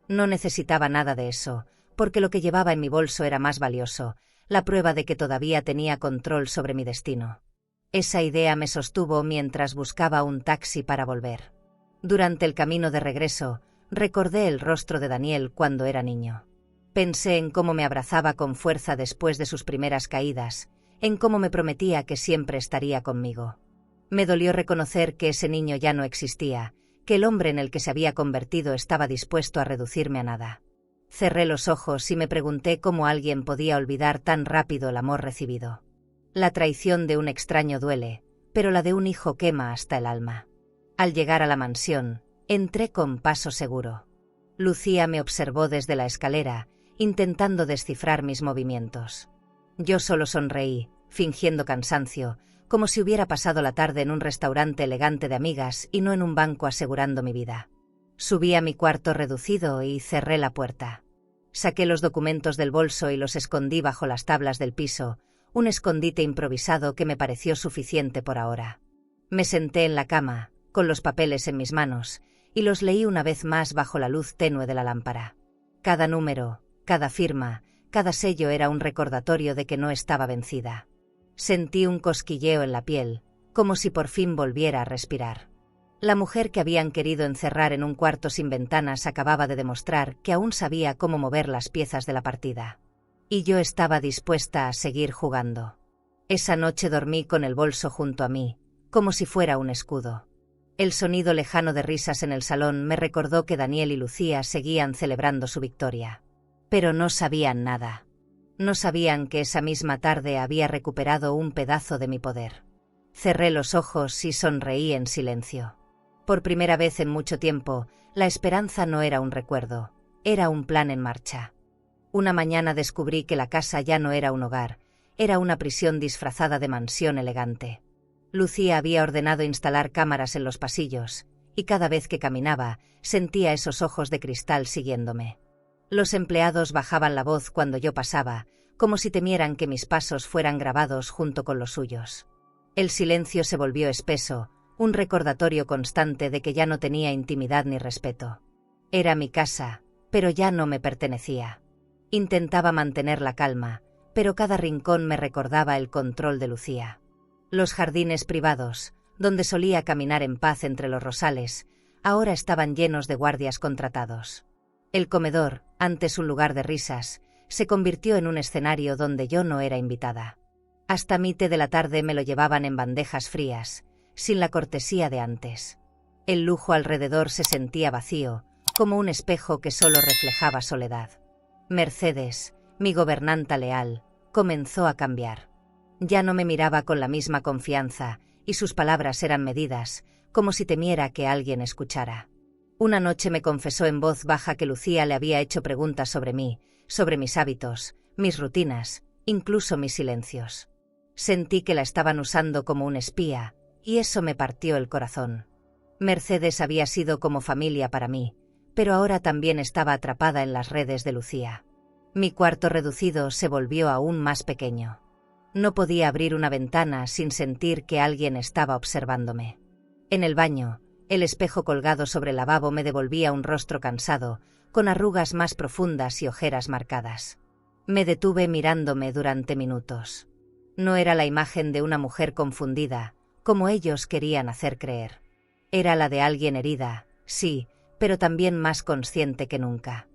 No necesitaba nada de eso, porque lo que llevaba en mi bolso era más valioso, la prueba de que todavía tenía control sobre mi destino. Esa idea me sostuvo mientras buscaba un taxi para volver. Durante el camino de regreso, recordé el rostro de Daniel cuando era niño. Pensé en cómo me abrazaba con fuerza después de sus primeras caídas, en cómo me prometía que siempre estaría conmigo. Me dolió reconocer que ese niño ya no existía, que el hombre en el que se había convertido estaba dispuesto a reducirme a nada. Cerré los ojos y me pregunté cómo alguien podía olvidar tan rápido el amor recibido. La traición de un extraño duele, pero la de un hijo quema hasta el alma. Al llegar a la mansión, entré con paso seguro. Lucía me observó desde la escalera, intentando descifrar mis movimientos. Yo solo sonreí, fingiendo cansancio, como si hubiera pasado la tarde en un restaurante elegante de amigas y no en un banco asegurando mi vida. Subí a mi cuarto reducido y cerré la puerta. Saqué los documentos del bolso y los escondí bajo las tablas del piso, un escondite improvisado que me pareció suficiente por ahora. Me senté en la cama, con los papeles en mis manos, y los leí una vez más bajo la luz tenue de la lámpara. Cada número, cada firma, cada sello era un recordatorio de que no estaba vencida. Sentí un cosquilleo en la piel, como si por fin volviera a respirar. La mujer que habían querido encerrar en un cuarto sin ventanas acababa de demostrar que aún sabía cómo mover las piezas de la partida. Y yo estaba dispuesta a seguir jugando. Esa noche dormí con el bolso junto a mí, como si fuera un escudo. El sonido lejano de risas en el salón me recordó que Daniel y Lucía seguían celebrando su victoria. Pero no sabían nada. No sabían que esa misma tarde había recuperado un pedazo de mi poder. Cerré los ojos y sonreí en silencio. Por primera vez en mucho tiempo, la esperanza no era un recuerdo, era un plan en marcha. Una mañana descubrí que la casa ya no era un hogar, era una prisión disfrazada de mansión elegante. Lucía había ordenado instalar cámaras en los pasillos, y cada vez que caminaba, sentía esos ojos de cristal siguiéndome. Los empleados bajaban la voz cuando yo pasaba, como si temieran que mis pasos fueran grabados junto con los suyos. El silencio se volvió espeso, un recordatorio constante de que ya no tenía intimidad ni respeto. Era mi casa, pero ya no me pertenecía. Intentaba mantener la calma, pero cada rincón me recordaba el control de Lucía. Los jardines privados, donde solía caminar en paz entre los rosales, ahora estaban llenos de guardias contratados. El comedor, antes un lugar de risas, se convirtió en un escenario donde yo no era invitada. Hasta mi té de la tarde me lo llevaban en bandejas frías, sin la cortesía de antes. El lujo alrededor se sentía vacío, como un espejo que solo reflejaba soledad. Mercedes, mi gobernanta leal, comenzó a cambiar. Ya no me miraba con la misma confianza, y sus palabras eran medidas, como si temiera que alguien escuchara. Una noche me confesó en voz baja que Lucía le había hecho preguntas sobre mí, sobre mis hábitos, mis rutinas, incluso mis silencios. Sentí que la estaban usando como un espía, y eso me partió el corazón. Mercedes había sido como familia para mí, pero ahora también estaba atrapada en las redes de Lucía. Mi cuarto reducido se volvió aún más pequeño. No podía abrir una ventana sin sentir que alguien estaba observándome. En el baño, el espejo colgado sobre el lavabo me devolvía un rostro cansado, con arrugas más profundas y ojeras marcadas. Me detuve mirándome durante minutos. No era la imagen de una mujer confundida, como ellos querían hacer creer. Era la de alguien herida, sí, pero también más consciente que nunca.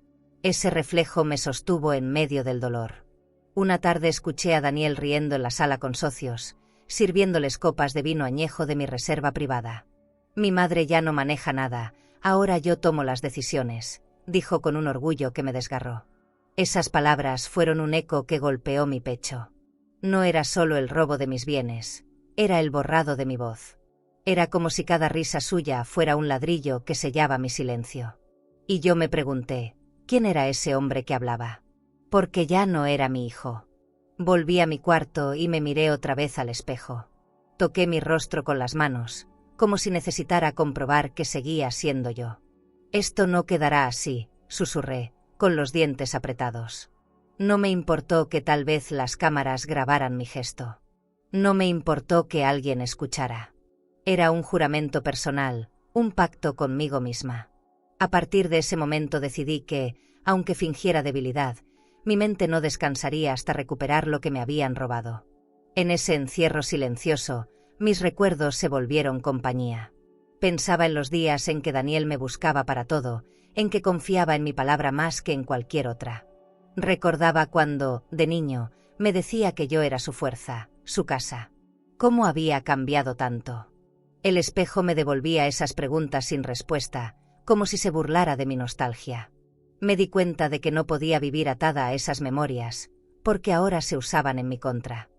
Ese reflejo me sostuvo en medio del dolor. Una tarde escuché a Daniel riendo en la sala con socios, sirviéndoles copas de vino añejo de mi reserva privada. Mi madre ya no maneja nada, ahora yo tomo las decisiones, dijo con un orgullo que me desgarró. Esas palabras fueron un eco que golpeó mi pecho. No era solo el robo de mis bienes, era el borrado de mi voz. Era como si cada risa suya fuera un ladrillo que sellaba mi silencio. Y yo me pregunté, ¿quién era ese hombre que hablaba? Porque ya no era mi hijo. Volví a mi cuarto y me miré otra vez al espejo. Toqué mi rostro con las manos, como si necesitara comprobar que seguía siendo yo. Esto no quedará así, susurré, con los dientes apretados. No me importó que tal vez las cámaras grabaran mi gesto. No me importó que alguien escuchara. Era un juramento personal, un pacto conmigo misma. A partir de ese momento decidí que, aunque fingiera debilidad, mi mente no descansaría hasta recuperar lo que me habían robado. En ese encierro silencioso, mis recuerdos se volvieron compañía. Pensaba en los días en que Daniel me buscaba para todo, en que confiaba en mi palabra más que en cualquier otra. Recordaba cuando, de niño, me decía que yo era su fuerza, su casa. ¿Cómo había cambiado tanto? El espejo me devolvía esas preguntas sin respuesta, como si se burlara de mi nostalgia. Me di cuenta de que no podía vivir atada a esas memorias, porque ahora se usaban en mi contra.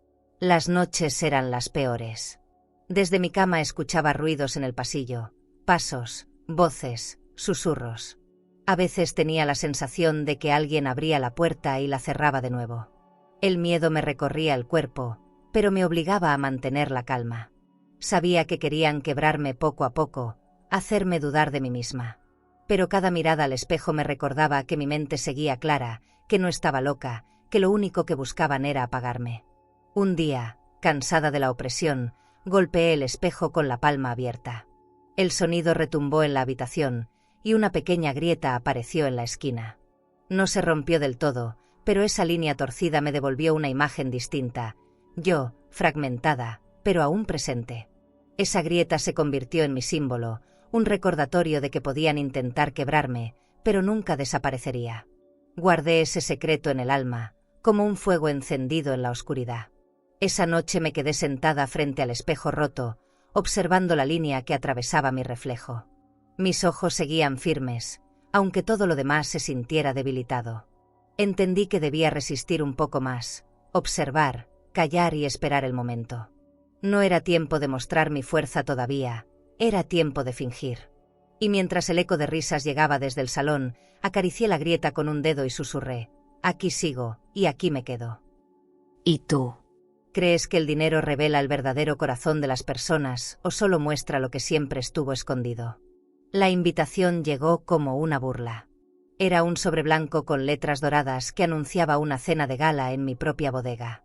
Las noches eran las peores. Desde mi cama escuchaba ruidos en el pasillo, pasos, voces, susurros. A veces tenía la sensación de que alguien abría la puerta y la cerraba de nuevo. El miedo me recorría el cuerpo, pero me obligaba a mantener la calma. Sabía que querían quebrarme poco a poco, hacerme dudar de mí misma. Pero cada mirada al espejo me recordaba que mi mente seguía clara, que no estaba loca, que lo único que buscaban era apagarme. Un día, cansada de la opresión, golpeé el espejo con la palma abierta. El sonido retumbó en la habitación, y una pequeña grieta apareció en la esquina. No se rompió del todo, pero esa línea torcida me devolvió una imagen distinta. Yo, fragmentada, pero aún presente. Esa grieta se convirtió en mi símbolo, un recordatorio de que podían intentar quebrarme, pero nunca desaparecería. Guardé ese secreto en el alma, como un fuego encendido en la oscuridad. Esa noche me quedé sentada frente al espejo roto, observando la línea que atravesaba mi reflejo. Mis ojos seguían firmes, aunque todo lo demás se sintiera debilitado. Entendí que debía resistir un poco más, observar, callar y esperar el momento. No era tiempo de mostrar mi fuerza todavía, era tiempo de fingir. Y mientras el eco de risas llegaba desde el salón, acaricié la grieta con un dedo y susurré: aquí sigo, y aquí me quedo. ¿Y tú? ¿Crees que el dinero revela el verdadero corazón de las personas o solo muestra lo que siempre estuvo escondido? La invitación llegó como una burla. Era un sobre blanco con letras doradas que anunciaba una cena de gala en mi propia bodega.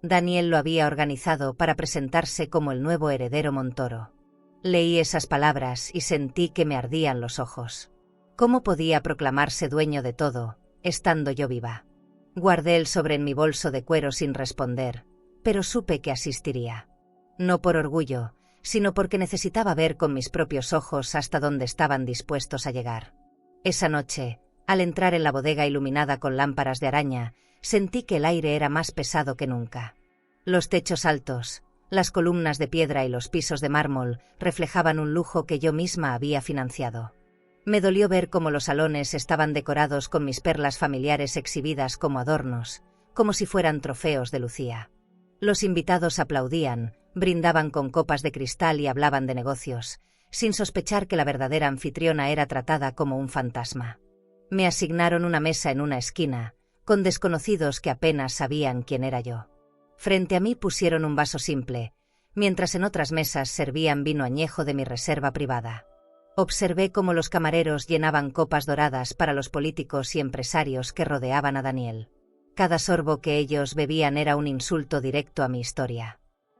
Daniel lo había organizado para presentarse como el nuevo heredero Montoro. Leí esas palabras y sentí que me ardían los ojos. ¿Cómo podía proclamarse dueño de todo, estando yo viva? Guardé el sobre en mi bolso de cuero sin responder, pero supe que asistiría. No por orgullo, sino porque necesitaba ver con mis propios ojos hasta dónde estaban dispuestos a llegar. Esa noche, al entrar en la bodega iluminada con lámparas de araña, sentí que el aire era más pesado que nunca. Los techos altos, las columnas de piedra y los pisos de mármol reflejaban un lujo que yo misma había financiado. Me dolió ver cómo los salones estaban decorados con mis perlas familiares exhibidas como adornos, como si fueran trofeos de Lucía. Los invitados aplaudían, brindaban con copas de cristal y hablaban de negocios, sin sospechar que la verdadera anfitriona era tratada como un fantasma. Me asignaron una mesa en una esquina, con desconocidos que apenas sabían quién era yo. Frente a mí pusieron un vaso simple, mientras en otras mesas servían vino añejo de mi reserva privada. Observé cómo los camareros llenaban copas doradas para los políticos y empresarios que rodeaban a Daniel. Cada sorbo que ellos bebían era un insulto directo a mi historia.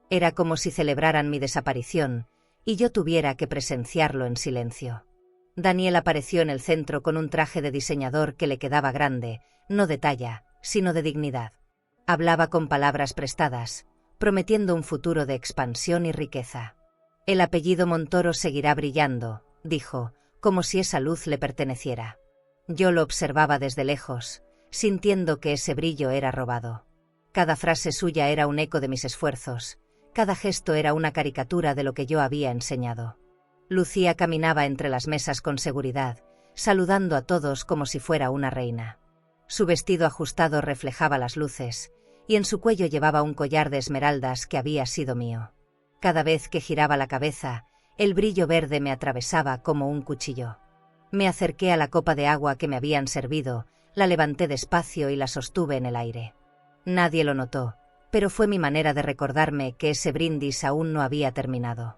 Era como si celebraran mi desaparición, y yo tuviera que presenciarlo en silencio. Daniel apareció en el centro con un traje de diseñador que le quedaba grande, no de talla, sino de dignidad. Hablaba con palabras prestadas, prometiendo un futuro de expansión y riqueza. El apellido Montoro seguirá brillando, dijo, como si esa luz le perteneciera. Yo lo observaba desde lejos, sintiendo que ese brillo era robado. Cada frase suya era un eco de mis esfuerzos, cada gesto era una caricatura de lo que yo había enseñado. Lucía caminaba entre las mesas con seguridad, saludando a todos como si fuera una reina. Su vestido ajustado reflejaba las luces, y en su cuello llevaba un collar de esmeraldas que había sido mío. Cada vez que giraba la cabeza, el brillo verde me atravesaba como un cuchillo. Me acerqué a la copa de agua que me habían servido, la levanté despacio y la sostuve en el aire. Nadie lo notó, pero fue mi manera de recordarme que ese brindis aún no había terminado.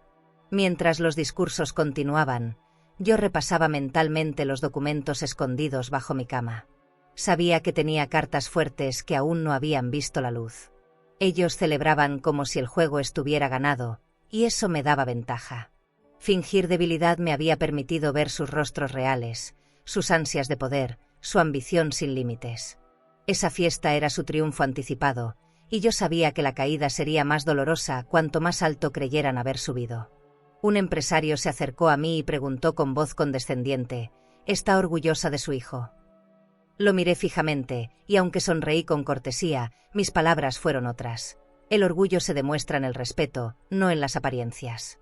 Mientras los discursos continuaban, yo repasaba mentalmente los documentos escondidos bajo mi cama. Sabía que tenía cartas fuertes que aún no habían visto la luz. Ellos celebraban como si el juego estuviera ganado, y eso me daba ventaja. Fingir debilidad me había permitido ver sus rostros reales, sus ansias de poder, su ambición sin límites. Esa fiesta era su triunfo anticipado, y yo sabía que la caída sería más dolorosa cuanto más alto creyeran haber subido. Un empresario se acercó a mí y preguntó con voz condescendiente: ¿está orgullosa de su hijo? Lo miré fijamente, y aunque sonreí con cortesía, mis palabras fueron otras. El orgullo se demuestra en el respeto, no en las apariencias.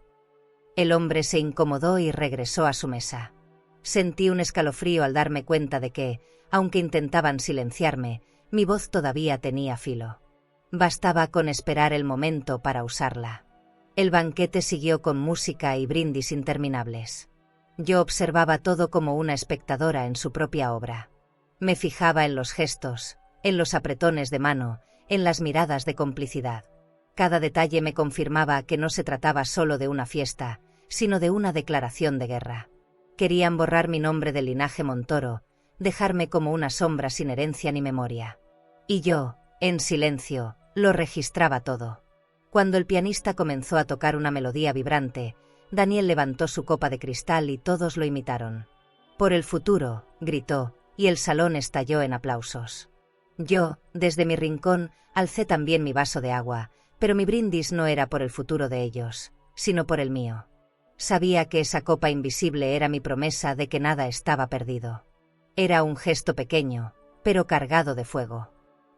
El hombre se incomodó y regresó a su mesa. Sentí un escalofrío al darme cuenta de que, aunque intentaban silenciarme, mi voz todavía tenía filo. Bastaba con esperar el momento para usarla. El banquete siguió con música y brindis interminables. Yo observaba todo como una espectadora en su propia obra. Me fijaba en los gestos, en los apretones de mano, en las miradas de complicidad. Cada detalle me confirmaba que no se trataba solo de una fiesta, sino de una declaración de guerra. Querían borrar mi nombre del linaje Montoro, dejarme como una sombra sin herencia ni memoria. Y yo, en silencio, lo registraba todo. Cuando el pianista comenzó a tocar una melodía vibrante, Daniel levantó su copa de cristal y todos lo imitaron. «Por el futuro», gritó, y el salón estalló en aplausos. Yo, desde mi rincón, alcé también mi vaso de agua, pero mi brindis no era por el futuro de ellos, sino por el mío. Sabía que esa copa invisible era mi promesa de que nada estaba perdido. Era un gesto pequeño, pero cargado de fuego.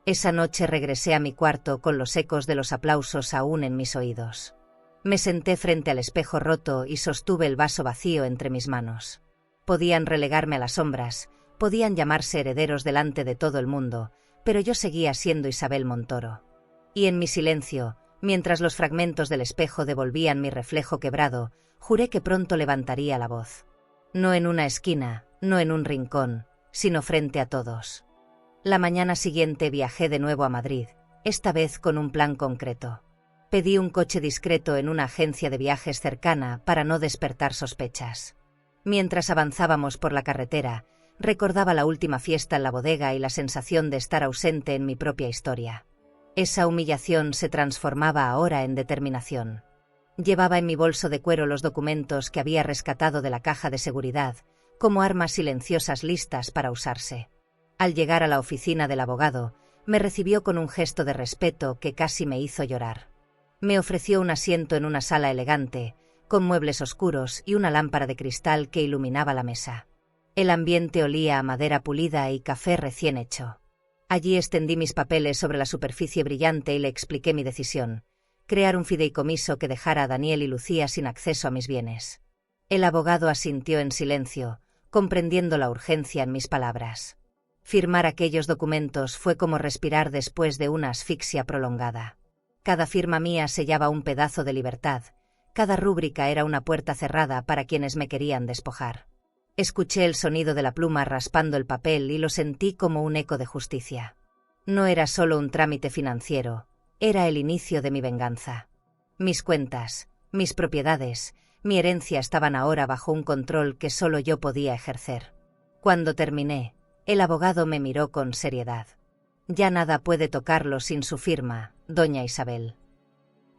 Esa noche regresé a mi cuarto con los ecos de los aplausos aún en mis oídos. Me senté frente al espejo roto y sostuve el vaso vacío entre mis manos. Podían relegarme a las sombras, podían llamarse herederos delante de todo el mundo, pero yo seguía siendo Isabel Montoro. Y en mi silencio, mientras los fragmentos del espejo devolvían mi reflejo quebrado, juré que pronto levantaría la voz. No en una esquina, no en un rincón, sino frente a todos. La mañana siguiente viajé de nuevo a Madrid, esta vez con un plan concreto. Pedí un coche discreto en una agencia de viajes cercana para no despertar sospechas. Mientras avanzábamos por la carretera, recordaba la última fiesta en la bodega y la sensación de estar ausente en mi propia historia. Esa humillación se transformaba ahora en determinación. Llevaba en mi bolso de cuero los documentos que había rescatado de la caja de seguridad, como armas silenciosas listas para usarse. Al llegar a la oficina del abogado, me recibió con un gesto de respeto que casi me hizo llorar. Me ofreció un asiento en una sala elegante, con muebles oscuros y una lámpara de cristal que iluminaba la mesa. El ambiente olía a madera pulida y café recién hecho. Allí extendí mis papeles sobre la superficie brillante y le expliqué mi decisión: crear un fideicomiso que dejara a Daniel y Lucía sin acceso a mis bienes. El abogado asintió en silencio, comprendiendo la urgencia en mis palabras. Firmar aquellos documentos fue como respirar después de una asfixia prolongada. Cada firma mía sellaba un pedazo de libertad, cada rúbrica era una puerta cerrada para quienes me querían despojar. Escuché el sonido de la pluma raspando el papel y lo sentí como un eco de justicia. No era solo un trámite financiero, era el inicio de mi venganza. Mis cuentas, mis propiedades, mi herencia estaban ahora bajo un control que solo yo podía ejercer. Cuando terminé, el abogado me miró con seriedad. Ya nada puede tocarlo sin su firma, doña Isabel.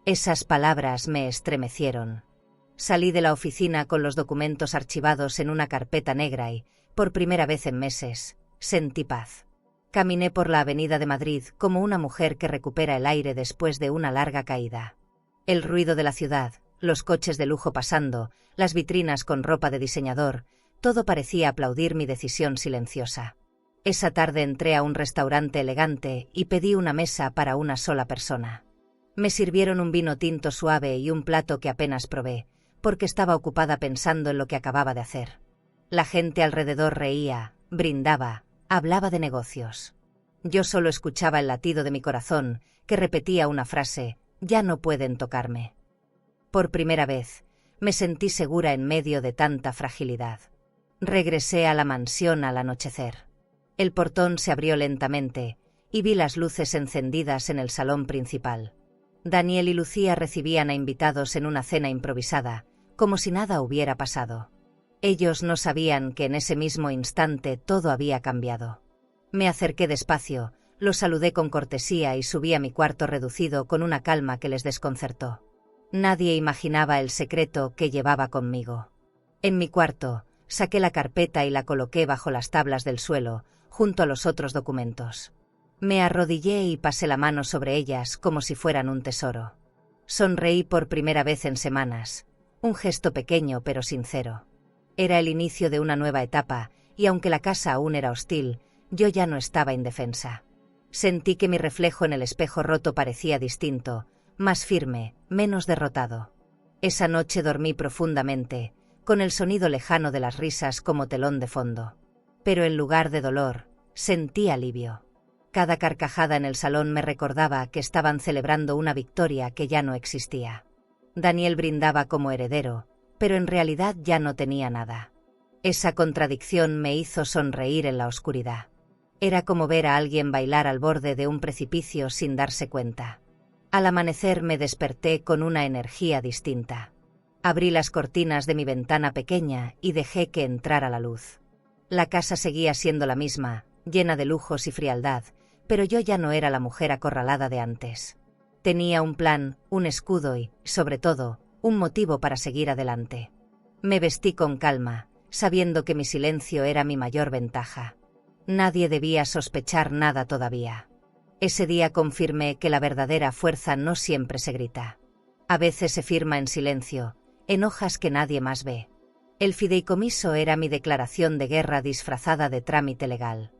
Esas palabras me estremecieron. Salí de la oficina con los documentos archivados en una carpeta negra y, por primera vez en meses, sentí paz. Caminé por la avenida de Madrid como una mujer que recupera el aire después de una larga caída. El ruido de la ciudad, los coches de lujo pasando, las vitrinas con ropa de diseñador, todo parecía aplaudir mi decisión silenciosa. Esa tarde entré a un restaurante elegante y pedí una mesa para una sola persona. Me sirvieron un vino tinto suave y un plato que apenas probé, porque estaba ocupada pensando en lo que acababa de hacer. La gente alrededor reía, brindaba, hablaba de negocios. Yo solo escuchaba el latido de mi corazón, que repetía una frase: ya no pueden tocarme. Por primera vez, me sentí segura en medio de tanta fragilidad. Regresé a la mansión al anochecer. El portón se abrió lentamente, y vi las luces encendidas en el salón principal. Daniel y Lucía recibían a invitados en una cena improvisada, como si nada hubiera pasado. Ellos no sabían que en ese mismo instante todo había cambiado. Me acerqué despacio, los saludé con cortesía y subí a mi cuarto reducido con una calma que les desconcertó. Nadie imaginaba el secreto que llevaba conmigo. En mi cuarto, saqué la carpeta y la coloqué bajo las tablas del suelo, junto a los otros documentos. Me arrodillé y pasé la mano sobre ellas como si fueran un tesoro. Sonreí por primera vez en semanas, un gesto pequeño pero sincero. Era el inicio de una nueva etapa, y aunque la casa aún era hostil, yo ya no estaba indefensa. Sentí que mi reflejo en el espejo roto parecía distinto, más firme, menos derrotado. Esa noche dormí profundamente, con el sonido lejano de las risas como telón de fondo. Pero en lugar de dolor, sentí alivio. Cada carcajada en el salón me recordaba que estaban celebrando una victoria que ya no existía. Daniel brindaba como heredero, pero en realidad ya no tenía nada. Esa contradicción me hizo sonreír en la oscuridad. Era como ver a alguien bailar al borde de un precipicio sin darse cuenta. Al amanecer me desperté con una energía distinta. Abrí las cortinas de mi ventana pequeña y dejé que entrara la luz. La casa seguía siendo la misma, llena de lujos y frialdad, pero yo ya no era la mujer acorralada de antes. Tenía un plan, un escudo y, sobre todo, un motivo para seguir adelante. Me vestí con calma, sabiendo que mi silencio era mi mayor ventaja. Nadie debía sospechar nada todavía. Ese día confirmé que la verdadera fuerza no siempre se grita. A veces se firma en silencio, en hojas que nadie más ve. El fideicomiso era mi declaración de guerra disfrazada de trámite legal.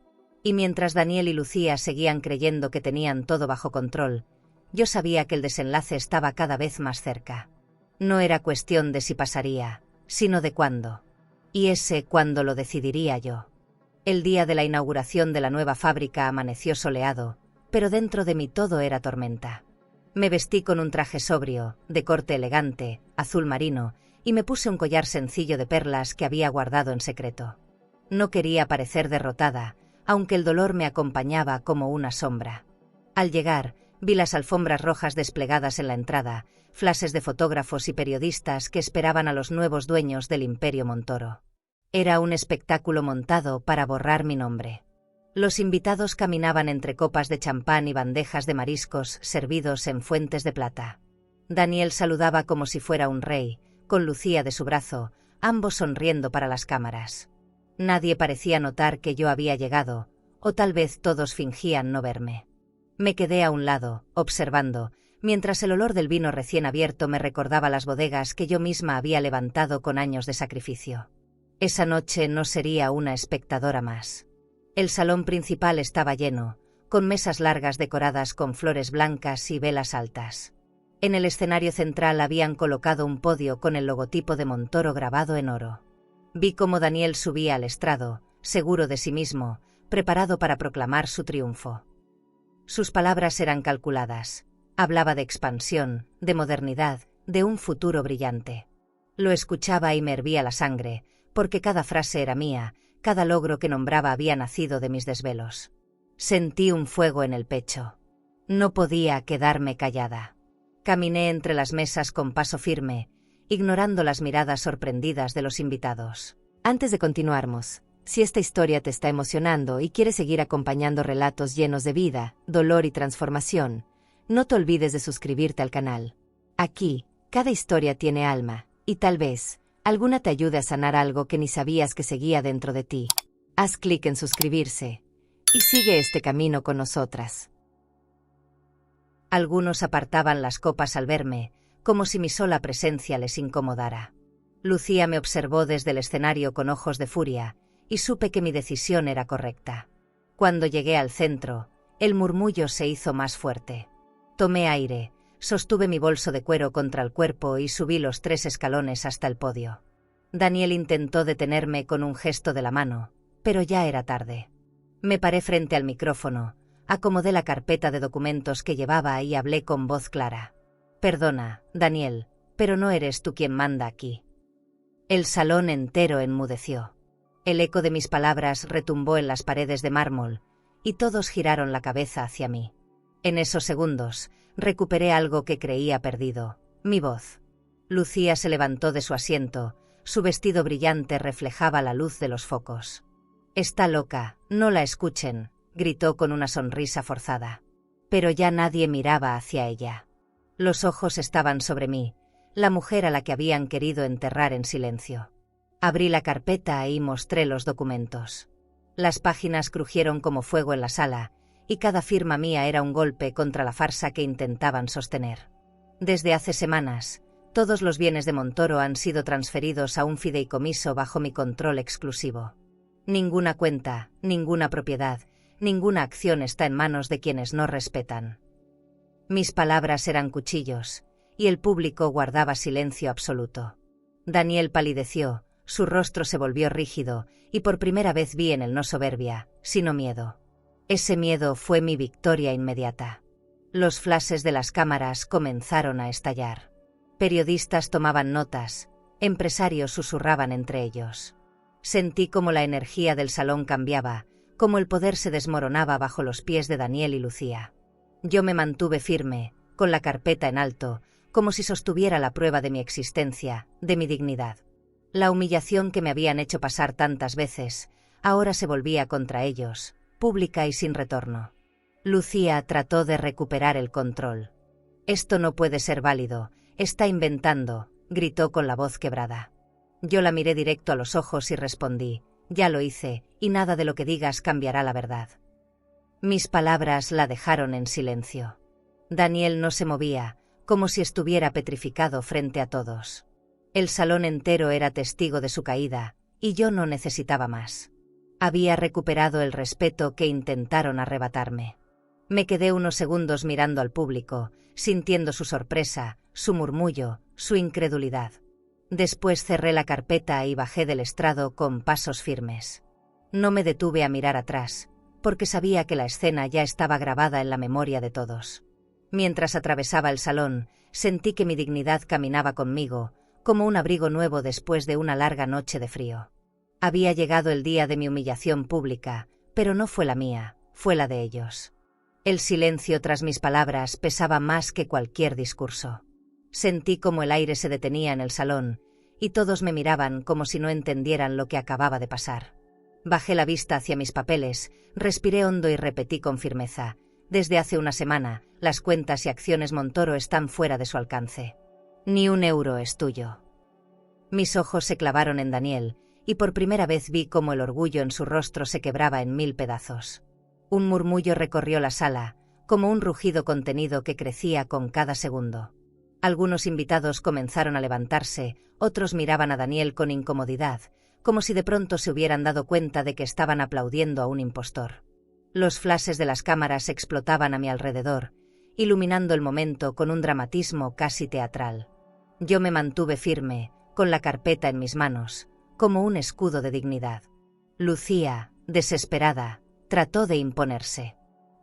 Y mientras Daniel y Lucía seguían creyendo que tenían todo bajo control, yo sabía que el desenlace estaba cada vez más cerca. No era cuestión de si pasaría, sino de cuándo. Y ese cuándo lo decidiría yo. El día de la inauguración de la nueva fábrica amaneció soleado, pero dentro de mí todo era tormenta. Me vestí con un traje sobrio, de corte elegante, azul marino, y me puse un collar sencillo de perlas que había guardado en secreto. No quería parecer derrotada, aunque el dolor me acompañaba como una sombra. Al llegar, vi las alfombras rojas desplegadas en la entrada, flashes de fotógrafos y periodistas que esperaban a los nuevos dueños del Imperio Montoro. Era un espectáculo montado para borrar mi nombre. Los invitados caminaban entre copas de champán y bandejas de mariscos servidos en fuentes de plata. Daniel saludaba como si fuera un rey, con Lucía de su brazo, ambos sonriendo para las cámaras. Nadie parecía notar que yo había llegado, o tal vez todos fingían no verme. Me quedé a un lado, observando, mientras el olor del vino recién abierto me recordaba las bodegas que yo misma había levantado con años de sacrificio. Esa noche no sería una espectadora más. El salón principal estaba lleno, con mesas largas decoradas con flores blancas y velas altas. En el escenario central habían colocado un podio con el logotipo de Montoro grabado en oro. Vi cómo Daniel subía al estrado, seguro de sí mismo, preparado para proclamar su triunfo. Sus palabras eran calculadas. Hablaba de expansión, de modernidad, de un futuro brillante. Lo escuchaba y me hervía la sangre, porque cada frase era mía, cada logro que nombraba había nacido de mis desvelos. Sentí un fuego en el pecho. No podía quedarme callada. Caminé entre las mesas con paso firme, ignorando las miradas sorprendidas de los invitados. Antes de continuarmos, si esta historia te está emocionando y quieres seguir acompañando relatos llenos de vida, dolor y transformación, no te olvides de suscribirte al canal. Aquí, cada historia tiene alma, y tal vez, alguna te ayude a sanar algo que ni sabías que seguía dentro de ti. Haz clic en suscribirse, y sigue este camino con nosotras. Algunos apartaban las copas al verme, como si mi sola presencia les incomodara. Lucía me observó desde el escenario con ojos de furia, y supe que mi decisión era correcta. Cuando llegué al centro, el murmullo se hizo más fuerte. Tomé aire, sostuve mi bolso de cuero contra el cuerpo y subí los 3 escalones hasta el podio. Daniel intentó detenerme con un gesto de la mano, pero ya era tarde. Me paré frente al micrófono, acomodé la carpeta de documentos que llevaba y hablé con voz clara. «Perdona, Daniel, pero no eres tú quien manda aquí». El salón entero enmudeció. El eco de mis palabras retumbó en las paredes de mármol, y todos giraron la cabeza hacia mí. En esos segundos, recuperé algo que creía perdido, mi voz. Lucía se levantó de su asiento, su vestido brillante reflejaba la luz de los focos. «Está loca, no la escuchen», gritó con una sonrisa forzada. Pero ya nadie miraba hacia ella. Los ojos estaban sobre mí, la mujer a la que habían querido enterrar en silencio. Abrí la carpeta y mostré los documentos. Las páginas crujieron como fuego en la sala, y cada firma mía era un golpe contra la farsa que intentaban sostener. Desde hace semanas, todos los bienes de Montoro han sido transferidos a un fideicomiso bajo mi control exclusivo. Ninguna cuenta, ninguna propiedad, ninguna acción está en manos de quienes no respetan. Mis palabras eran cuchillos, y el público guardaba silencio absoluto. Daniel palideció, su rostro se volvió rígido, y por primera vez vi en él no soberbia, sino miedo. Ese miedo fue mi victoria inmediata. Los flashes de las cámaras comenzaron a estallar. Periodistas tomaban notas, Empresarios susurraban entre ellos. Sentí como la energía del salón cambiaba, como el poder se desmoronaba bajo los pies de Daniel y Lucía. Yo me mantuve firme, con la carpeta en alto, como si sostuviera la prueba de mi existencia, de mi dignidad. La humillación que me habían hecho pasar tantas veces, ahora se volvía contra ellos, pública y sin retorno. Lucía trató de recuperar el control. «Esto no puede ser válido, está inventando», gritó con la voz quebrada. Yo la miré directo a los ojos y respondí: «Ya lo hice, y nada de lo que digas cambiará la verdad». Mis palabras la dejaron en silencio. Daniel no se movía, como si estuviera petrificado frente a todos. El salón entero era testigo de su caída, y yo no necesitaba más. Había recuperado el respeto que intentaron arrebatarme. Me quedé unos segundos mirando al público, sintiendo su sorpresa, su murmullo, su incredulidad. Después cerré la carpeta y bajé del estrado con pasos firmes. No me detuve a mirar atrás, porque sabía que la escena ya estaba grabada en la memoria de todos. Mientras atravesaba el salón, sentí que mi dignidad caminaba conmigo, como un abrigo nuevo después de una larga noche de frío. Había llegado el día de mi humillación pública, pero no fue la mía, fue la de ellos. El silencio tras mis palabras pesaba más que cualquier discurso. Sentí como el aire se detenía en el salón, y todos me miraban como si no entendieran lo que acababa de pasar. Bajé la vista hacia mis papeles, respiré hondo y repetí con firmeza: «Desde hace una semana, las cuentas y acciones Montoro están fuera de su alcance. Ni un euro es tuyo». Mis ojos se clavaron en Daniel, y por primera vez vi cómo el orgullo en su rostro se quebraba en 1000 pedazos. Un murmullo recorrió la sala, como un rugido contenido que crecía con cada segundo. Algunos invitados comenzaron a levantarse, otros miraban a Daniel con incomodidad, como si de pronto se hubieran dado cuenta de que estaban aplaudiendo a un impostor. Los flashes de las cámaras explotaban a mi alrededor, iluminando el momento con un dramatismo casi teatral. Yo me mantuve firme, con la carpeta en mis manos, como un escudo de dignidad. Lucía, desesperada, trató de imponerse.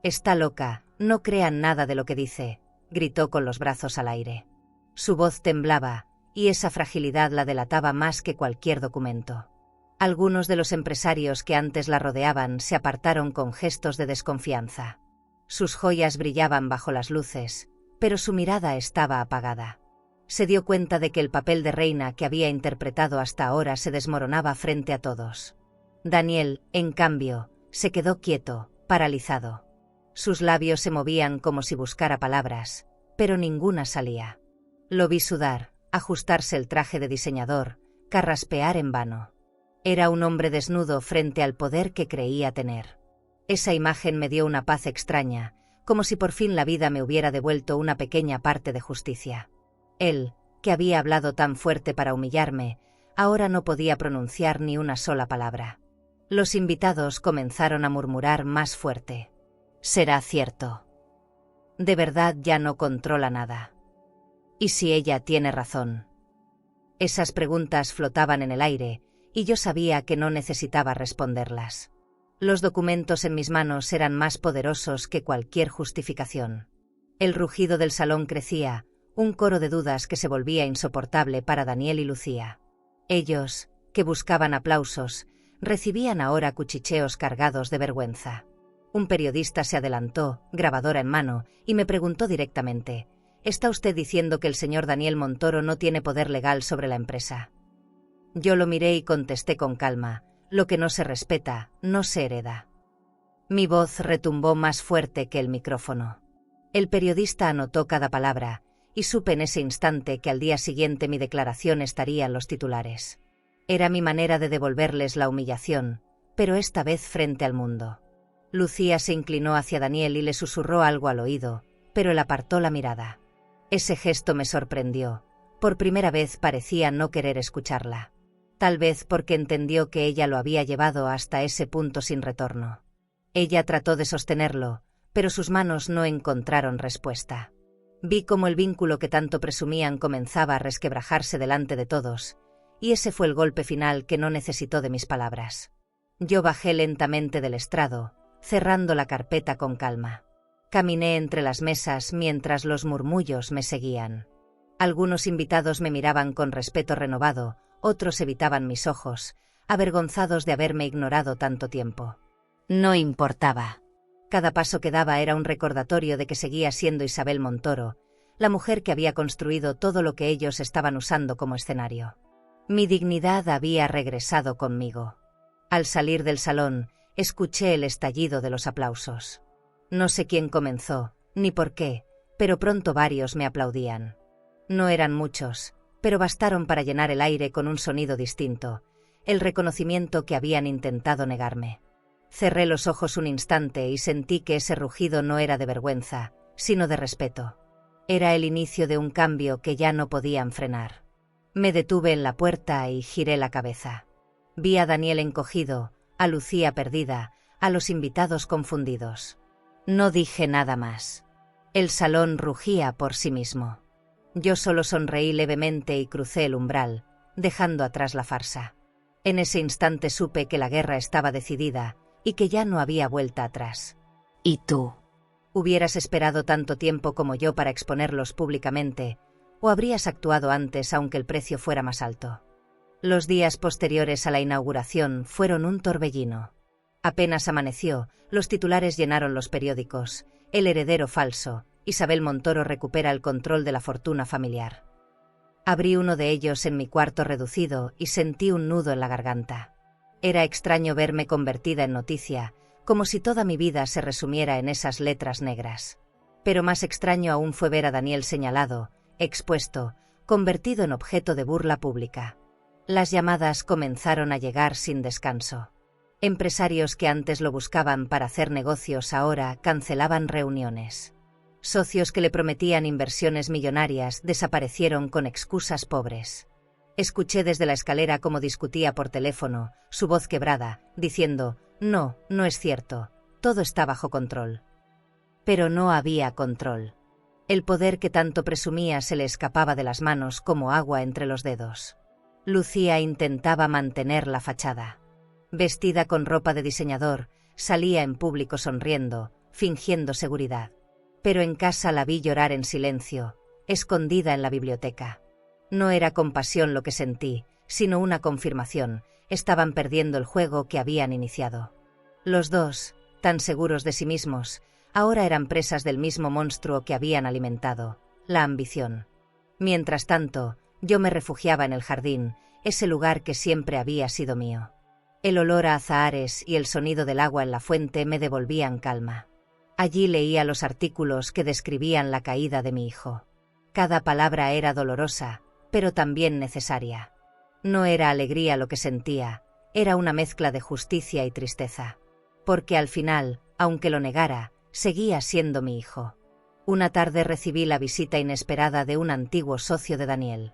«Está loca, no crean nada de lo que dice», gritó con los brazos al aire. Su voz temblaba, y esa fragilidad la delataba más que cualquier documento. Algunos de los empresarios que antes la rodeaban se apartaron con gestos de desconfianza. Sus joyas brillaban bajo las luces, pero su mirada estaba apagada. Se dio cuenta de que el papel de reina que había interpretado hasta ahora se desmoronaba frente a todos. Daniel, en cambio, se quedó quieto, paralizado. Sus labios se movían como si buscara palabras, pero ninguna salía. Lo vi sudar, ajustarse el traje de diseñador, carraspear en vano. Era un hombre desnudo frente al poder que creía tener. Esa imagen me dio una paz extraña, como si por fin la vida me hubiera devuelto una pequeña parte de justicia. Él, que había hablado tan fuerte para humillarme, ahora no podía pronunciar ni una sola palabra. Los invitados comenzaron a murmurar más fuerte. «Será cierto. De verdad ya no controla nada. ¿Y si ella tiene razón?». Esas preguntas flotaban en el aire, y yo sabía que no necesitaba responderlas. Los documentos en mis manos eran más poderosos que cualquier justificación. El rugido del salón crecía, un coro de dudas que se volvía insoportable para Daniel y Lucía. Ellos, que buscaban aplausos, recibían ahora cuchicheos cargados de vergüenza. Un periodista se adelantó, grabadora en mano, y me preguntó directamente: «¿Está usted diciendo que el señor Daniel Montoro no tiene poder legal sobre la empresa?». Yo lo miré y contesté con calma: «Lo que no se respeta, no se hereda». Mi voz retumbó más fuerte que el micrófono. El periodista anotó cada palabra, y supe en ese instante que al día siguiente mi declaración estaría en los titulares. Era mi manera de devolverles la humillación, pero esta vez frente al mundo. Lucía se inclinó hacia Daniel y le susurró algo al oído, pero él apartó la mirada. Ese gesto me sorprendió. Por primera vez parecía no querer escucharla. Tal vez porque entendió que ella lo había llevado hasta ese punto sin retorno. Ella trató de sostenerlo, pero sus manos no encontraron respuesta. Vi cómo el vínculo que tanto presumían comenzaba a resquebrajarse delante de todos, y ese fue el golpe final que no necesitó de mis palabras. Yo bajé lentamente del estrado, cerrando la carpeta con calma. Caminé entre las mesas mientras los murmullos me seguían. Algunos invitados me miraban con respeto renovado, otros evitaban mis ojos, avergonzados de haberme ignorado tanto tiempo. No importaba. Cada paso que daba era un recordatorio de que seguía siendo Isabel Montoro, la mujer que había construido todo lo que ellos estaban usando como escenario. Mi dignidad había regresado conmigo. Al salir del salón, escuché el estallido de los aplausos. No sé quién comenzó, ni por qué, pero pronto varios me aplaudían. No eran muchos, pero bastaron para llenar el aire con un sonido distinto, el reconocimiento que habían intentado negarme. Cerré los ojos un instante y sentí que ese rugido no era de vergüenza, sino de respeto. Era el inicio de un cambio que ya no podían frenar. Me detuve en la puerta y giré la cabeza. Vi a Daniel encogido, a Lucía perdida, a los invitados confundidos. No dije nada más. El salón rugía por sí mismo. Yo solo sonreí levemente y crucé el umbral, dejando atrás la farsa. En ese instante supe que la guerra estaba decidida y que ya no había vuelta atrás. ¿Y tú? ¿Hubieras esperado tanto tiempo como yo para exponerlos públicamente, o habrías actuado antes aunque el precio fuera más alto? Los días posteriores a la inauguración fueron un torbellino. Apenas amaneció, los titulares llenaron los periódicos. El heredero falso, Isabel Montoro recupera el control de la fortuna familiar. Abrí uno de ellos en mi cuarto reducido y sentí un nudo en la garganta. Era extraño verme convertida en noticia, como si toda mi vida se resumiera en esas letras negras. Pero más extraño aún fue ver a Daniel señalado, expuesto, convertido en objeto de burla pública. Las llamadas comenzaron a llegar sin descanso. Empresarios que antes lo buscaban para hacer negocios ahora cancelaban reuniones. Socios que le prometían inversiones millonarias desaparecieron con excusas pobres. Escuché desde la escalera cómo discutía por teléfono, su voz quebrada, diciendo: no, no es cierto, todo está bajo control. Pero no había control. El poder que tanto presumía se le escapaba de las manos como agua entre los dedos. Lucía intentaba mantener la fachada. Vestida con ropa de diseñador, salía en público sonriendo, fingiendo seguridad. Pero en casa la vi llorar en silencio, escondida en la biblioteca. No era compasión lo que sentí, sino una confirmación: estaban perdiendo el juego que habían iniciado. Los dos, tan seguros de sí mismos, ahora eran presas del mismo monstruo que habían alimentado, la ambición. Mientras tanto, yo me refugiaba en el jardín, ese lugar que siempre había sido mío. El olor a azahares y el sonido del agua en la fuente me devolvían calma. Allí leía los artículos que describían la caída de mi hijo. Cada palabra era dolorosa, pero también necesaria. No era alegría lo que sentía, era una mezcla de justicia y tristeza. Porque al final, aunque lo negara, seguía siendo mi hijo. Una tarde recibí la visita inesperada de un antiguo socio de Daniel.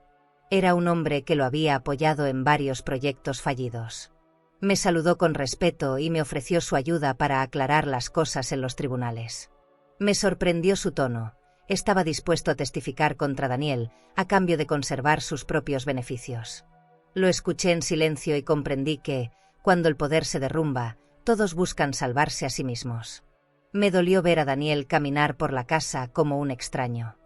Era un hombre que lo había apoyado en varios proyectos fallidos. Me saludó con respeto y me ofreció su ayuda para aclarar las cosas en los tribunales. Me sorprendió su tono. Estaba dispuesto a testificar contra Daniel, a cambio de conservar sus propios beneficios. Lo escuché en silencio y comprendí que, cuando el poder se derrumba, todos buscan salvarse a sí mismos. Me dolió ver a Daniel caminar por la casa como un extraño.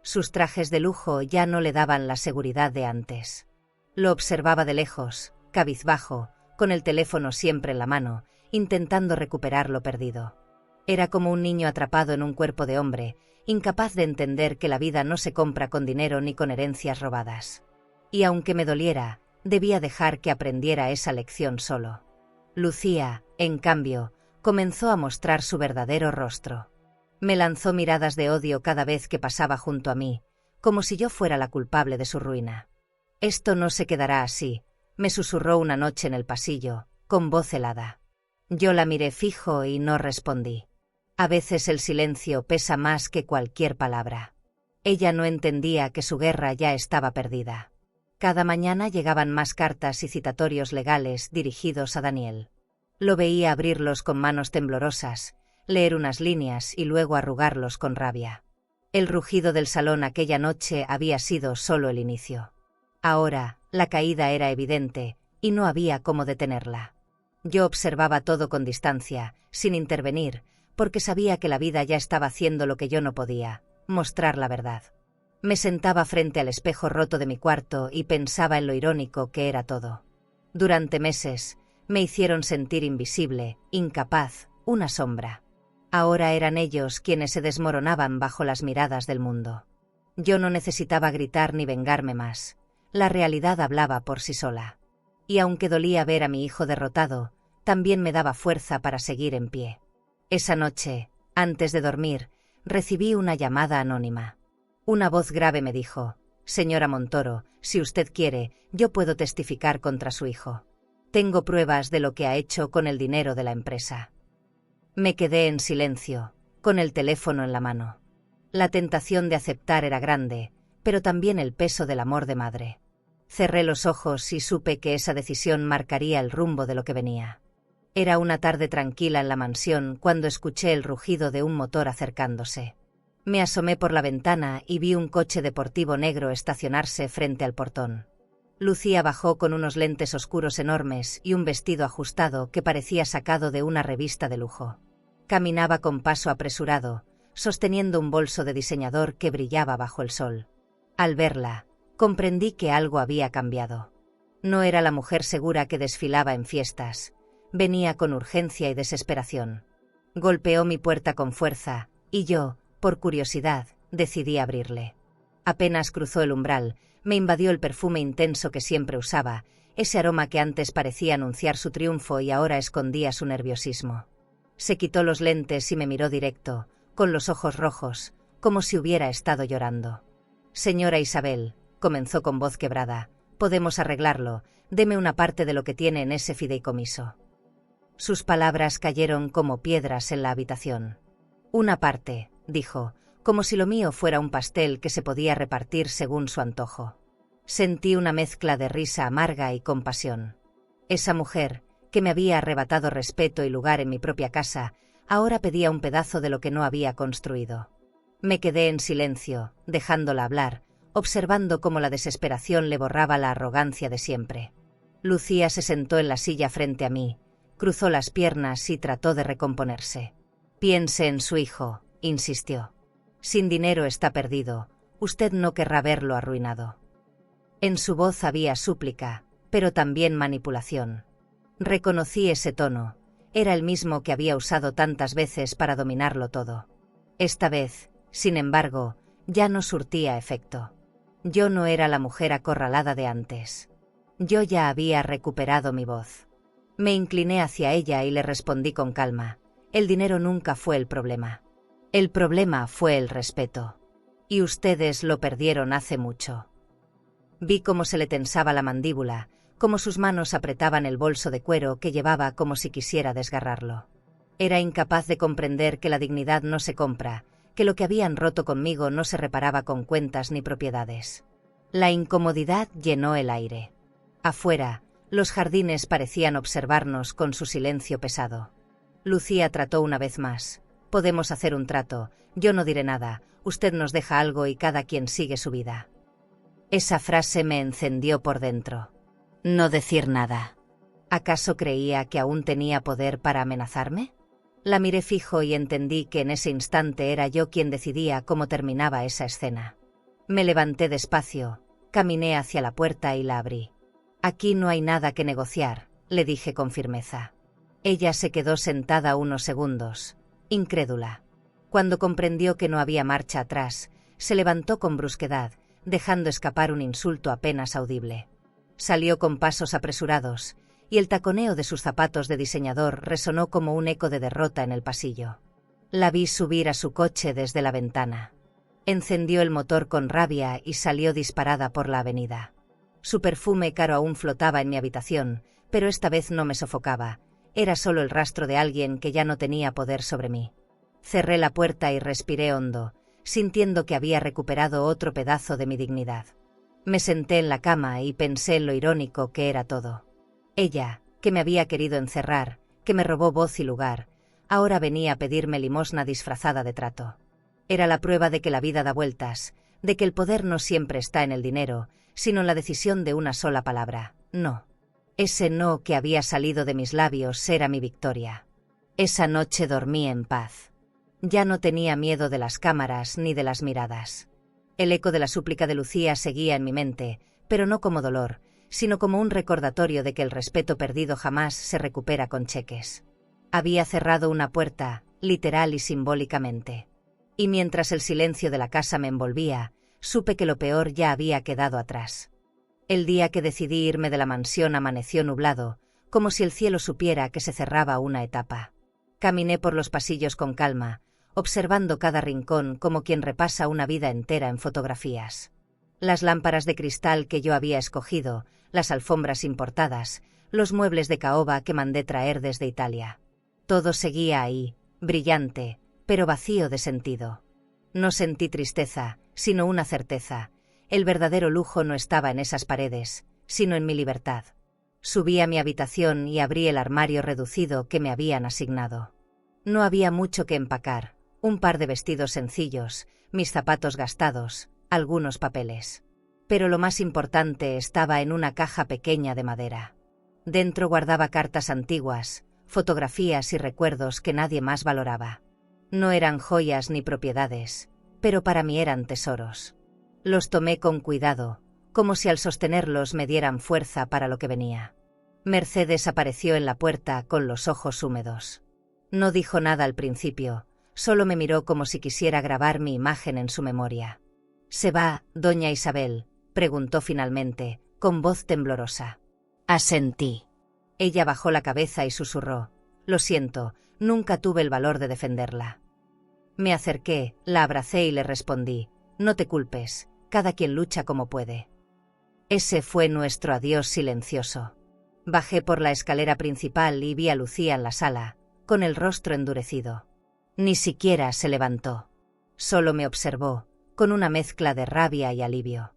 Sus trajes de lujo ya no le daban la seguridad de antes. Lo observaba de lejos, cabizbajo, con el teléfono siempre en la mano, intentando recuperar lo perdido. Era como un niño atrapado en un cuerpo de hombre, incapaz de entender que la vida no se compra con dinero ni con herencias robadas. Y aunque me doliera, debía dejar que aprendiera esa lección solo. Lucía, en cambio, comenzó a mostrar su verdadero rostro. Me lanzó miradas de odio cada vez que pasaba junto a mí, como si yo fuera la culpable de su ruina. «Esto no se quedará así», me susurró una noche en el pasillo, con voz helada. Yo la miré fijo y no respondí. A veces el silencio pesa más que cualquier palabra. Ella no entendía que su guerra ya estaba perdida. Cada mañana llegaban más cartas y citatorios legales dirigidos a Daniel. Lo veía abrirlos con manos temblorosas, leer unas líneas y luego arrugarlos con rabia. El rugido del salón aquella noche había sido solo el inicio. Ahora, la caída era evidente, y no había cómo detenerla. Yo observaba todo con distancia, sin intervenir, porque sabía que la vida ya estaba haciendo lo que yo no podía, mostrar la verdad. Me sentaba frente al espejo roto de mi cuarto y pensaba en lo irónico que era todo. Durante meses, me hicieron sentir invisible, incapaz, una sombra. Ahora eran ellos quienes se desmoronaban bajo las miradas del mundo. Yo no necesitaba gritar ni vengarme más. La realidad hablaba por sí sola. Y aunque dolía ver a mi hijo derrotado, también me daba fuerza para seguir en pie. Esa noche, antes de dormir, recibí una llamada anónima. Una voz grave me dijo: «Señora Montoro, si usted quiere, yo puedo testificar contra su hijo. Tengo pruebas de lo que ha hecho con el dinero de la empresa». Me quedé en silencio, con el teléfono en la mano. La tentación de aceptar era grande, pero también el peso del amor de madre. Cerré los ojos y supe que esa decisión marcaría el rumbo de lo que venía. Era una tarde tranquila en la mansión cuando escuché el rugido de un motor acercándose. Me asomé por la ventana y vi un coche deportivo negro estacionarse frente al portón. Lucía bajó con unos lentes oscuros enormes y un vestido ajustado que parecía sacado de una revista de lujo. Caminaba con paso apresurado, sosteniendo un bolso de diseñador que brillaba bajo el sol. Al verla, comprendí que algo había cambiado. No era la mujer segura que desfilaba en fiestas. Venía con urgencia y desesperación. Golpeó mi puerta con fuerza, y yo, por curiosidad, decidí abrirle. Apenas cruzó el umbral, me invadió el perfume intenso que siempre usaba, ese aroma que antes parecía anunciar su triunfo y ahora escondía su nerviosismo. Se quitó los lentes y me miró directo, con los ojos rojos, como si hubiera estado llorando. «Señora Isabel», comenzó con voz quebrada, «podemos arreglarlo, deme una parte de lo que tiene en ese fideicomiso». Sus palabras cayeron como piedras en la habitación. «Una parte», dijo, como si lo mío fuera un pastel que se podía repartir según su antojo. Sentí una mezcla de risa amarga y compasión. Esa mujer, que me había arrebatado respeto y lugar en mi propia casa, ahora pedía un pedazo de lo que no había construido. Me quedé en silencio, dejándola hablar, observando cómo la desesperación le borraba la arrogancia de siempre. Lucía se sentó en la silla frente a mí, cruzó las piernas y trató de recomponerse. «Piense en su hijo», insistió. «Sin dinero está perdido, usted no querrá verlo arruinado». En su voz había súplica, pero también manipulación. Reconocí ese tono, era el mismo que había usado tantas veces para dominarlo todo. Esta vez, sin embargo, ya no surtía efecto. Yo no era la mujer acorralada de antes. Yo ya había recuperado mi voz. Me incliné hacia ella y le respondí con calma: «El dinero nunca fue el problema. El problema fue el respeto. Y ustedes lo perdieron hace mucho». Vi cómo se le tensaba la mandíbula, cómo sus manos apretaban el bolso de cuero que llevaba como si quisiera desgarrarlo. Era incapaz de comprender que la dignidad no se compra, que lo que habían roto conmigo no se reparaba con cuentas ni propiedades. La incomodidad llenó el aire. Afuera, los jardines parecían observarnos con su silencio pesado. Lucía trató una vez más: «Podemos hacer un trato, yo no diré nada, usted nos deja algo y cada quien sigue su vida». Esa frase me encendió por dentro. No decir nada. ¿Acaso creía que aún tenía poder para amenazarme? La miré fijo y entendí que en ese instante era yo quien decidía cómo terminaba esa escena. Me levanté despacio, caminé hacia la puerta y la abrí. «Aquí no hay nada que negociar», le dije con firmeza. Ella se quedó sentada unos segundos, incrédula. Cuando comprendió que no había marcha atrás, se levantó con brusquedad, dejando escapar un insulto apenas audible. Salió con pasos apresurados, y el taconeo de sus zapatos de diseñador resonó como un eco de derrota en el pasillo. La vi subir a su coche desde la ventana. Encendió el motor con rabia y salió disparada por la avenida. Su perfume caro aún flotaba en mi habitación, pero esta vez no me sofocaba. Era solo el rastro de alguien que ya no tenía poder sobre mí. Cerré la puerta y respiré hondo, sintiendo que había recuperado otro pedazo de mi dignidad. Me senté en la cama y pensé en lo irónico que era todo. Ella, que me había querido encerrar, que me robó voz y lugar, ahora venía a pedirme limosna disfrazada de trato. Era la prueba de que la vida da vueltas, de que el poder no siempre está en el dinero, sino en la decisión de una sola palabra: no. Ese no que había salido de mis labios era mi victoria. Esa noche dormí en paz. Ya no tenía miedo de las cámaras ni de las miradas. El eco de la súplica de Lucía seguía en mi mente, pero no como dolor, sino como un recordatorio de que el respeto perdido jamás se recupera con cheques. Había cerrado una puerta, literal y simbólicamente. Y mientras el silencio de la casa me envolvía, supe que lo peor ya había quedado atrás. El día que decidí irme de la mansión amaneció nublado, como si el cielo supiera que se cerraba una etapa. Caminé por los pasillos con calma, observando cada rincón como quien repasa una vida entera en fotografías. Las lámparas de cristal que yo había escogido, las alfombras importadas, los muebles de caoba que mandé traer desde Italia. Todo seguía ahí, brillante, pero vacío de sentido. No sentí tristeza, sino una certeza. El verdadero lujo no estaba en esas paredes, sino en mi libertad. Subí a mi habitación y abrí el armario reducido que me habían asignado. No había mucho que empacar, un par de vestidos sencillos, mis zapatos gastados, algunos papeles. Pero lo más importante estaba en una caja pequeña de madera. Dentro guardaba cartas antiguas, fotografías y recuerdos que nadie más valoraba. No eran joyas ni propiedades, pero para mí eran tesoros. Los tomé con cuidado, como si al sostenerlos me dieran fuerza para lo que venía. Mercedes apareció en la puerta con los ojos húmedos. No dijo nada al principio, solo me miró como si quisiera grabar mi imagen en su memoria. «¿Se va, doña Isabel?», preguntó finalmente, con voz temblorosa. Asentí. Ella bajó la cabeza y susurró: «Lo siento, nunca tuve el valor de defenderla». Me acerqué, la abracé y le respondí: «No te culpes, cada quien lucha como puede». Ese fue nuestro adiós silencioso. Bajé por la escalera principal y vi a Lucía en la sala, con el rostro endurecido. Ni siquiera se levantó. Solo me observó, con una mezcla de rabia y alivio.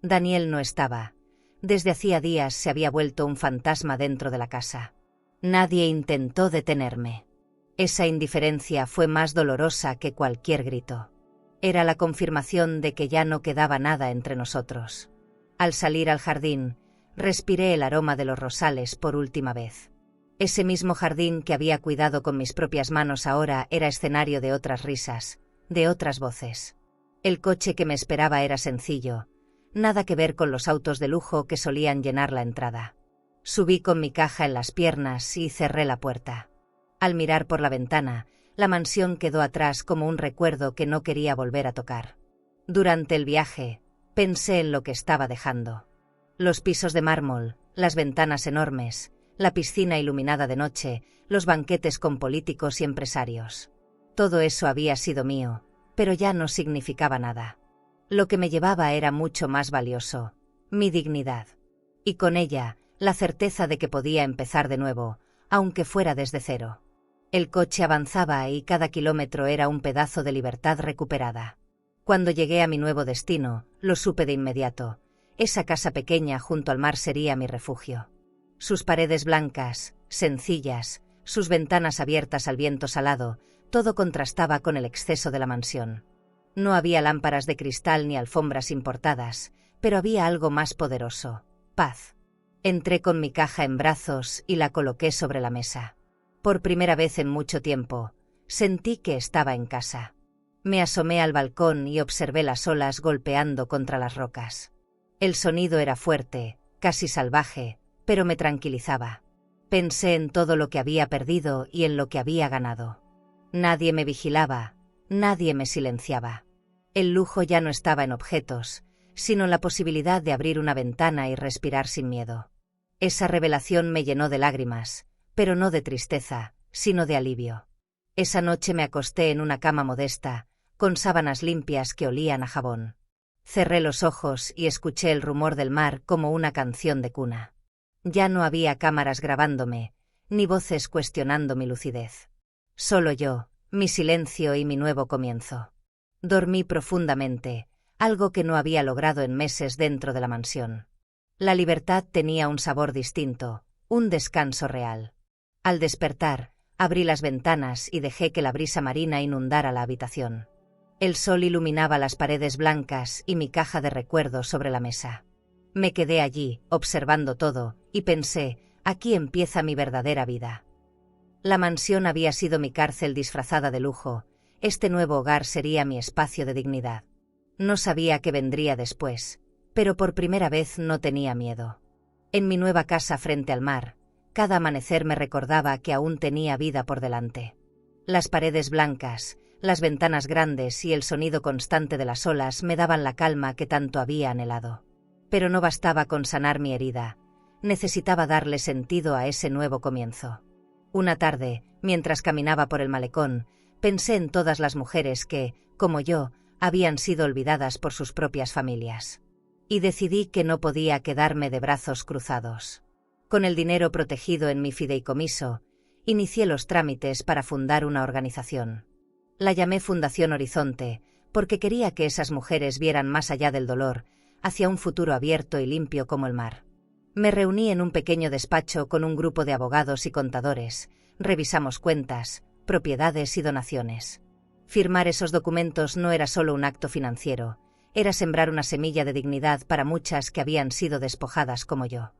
Daniel no estaba. Desde hacía días se había vuelto un fantasma dentro de la casa. Nadie intentó detenerme. Esa indiferencia fue más dolorosa que cualquier grito. Era la confirmación de que ya no quedaba nada entre nosotros. Al salir al jardín, respiré el aroma de los rosales por última vez. Ese mismo jardín que había cuidado con mis propias manos ahora era escenario de otras risas, de otras voces. El coche que me esperaba era sencillo, nada que ver con los autos de lujo que solían llenar la entrada. Subí con mi caja en las piernas y cerré la puerta. Al mirar por la ventana, la mansión quedó atrás como un recuerdo que no quería volver a tocar. Durante el viaje, pensé en lo que estaba dejando. Los pisos de mármol, las ventanas enormes, la piscina iluminada de noche, los banquetes con políticos y empresarios. Todo eso había sido mío, pero ya no significaba nada. Lo que me llevaba era mucho más valioso: mi dignidad. Y con ella, la certeza de que podía empezar de nuevo, aunque fuera desde cero. El coche avanzaba y cada kilómetro era un pedazo de libertad recuperada. Cuando llegué a mi nuevo destino, lo supe de inmediato. Esa casa pequeña junto al mar sería mi refugio. Sus paredes blancas, sencillas, sus ventanas abiertas al viento salado, todo contrastaba con el exceso de la mansión. No había lámparas de cristal ni alfombras importadas, pero había algo más poderoso: paz. Entré con mi caja en brazos y la coloqué sobre la mesa. Por primera vez en mucho tiempo, sentí que estaba en casa. Me asomé al balcón y observé las olas golpeando contra las rocas. El sonido era fuerte, casi salvaje, pero me tranquilizaba. Pensé en todo lo que había perdido y en lo que había ganado. Nadie me vigilaba, nadie me silenciaba. El lujo ya no estaba en objetos, sino en la posibilidad de abrir una ventana y respirar sin miedo. Esa revelación me llenó de lágrimas, pero no de tristeza, sino de alivio. Esa noche me acosté en una cama modesta, con sábanas limpias que olían a jabón. Cerré los ojos y escuché el rumor del mar como una canción de cuna. Ya no había cámaras grabándome, ni voces cuestionando mi lucidez. Solo yo, mi silencio y mi nuevo comienzo. Dormí profundamente, algo que no había logrado en meses dentro de la mansión. La libertad tenía un sabor distinto, un descanso real. Al despertar, abrí las ventanas y dejé que la brisa marina inundara la habitación. El sol iluminaba las paredes blancas y mi caja de recuerdos sobre la mesa. Me quedé allí, observando todo, y pensé: aquí empieza mi verdadera vida. La mansión había sido mi cárcel disfrazada de lujo, este nuevo hogar sería mi espacio de dignidad. No sabía qué vendría después, pero por primera vez no tenía miedo. En mi nueva casa frente al mar, cada amanecer me recordaba que aún tenía vida por delante. Las paredes blancas, las ventanas grandes y el sonido constante de las olas me daban la calma que tanto había anhelado. Pero no bastaba con sanar mi herida, necesitaba darle sentido a ese nuevo comienzo. Una tarde, mientras caminaba por el malecón, pensé en todas las mujeres que, como yo, habían sido olvidadas por sus propias familias. Y decidí que no podía quedarme de brazos cruzados. Con el dinero protegido en mi fideicomiso, inicié los trámites para fundar una organización. La llamé Fundación Horizonte, porque quería que esas mujeres vieran más allá del dolor, hacia un futuro abierto y limpio como el mar. Me reuní en un pequeño despacho con un grupo de abogados y contadores, revisamos cuentas, propiedades y donaciones. Firmar esos documentos no era solo un acto financiero, era sembrar una semilla de dignidad para muchas que habían sido despojadas como yo.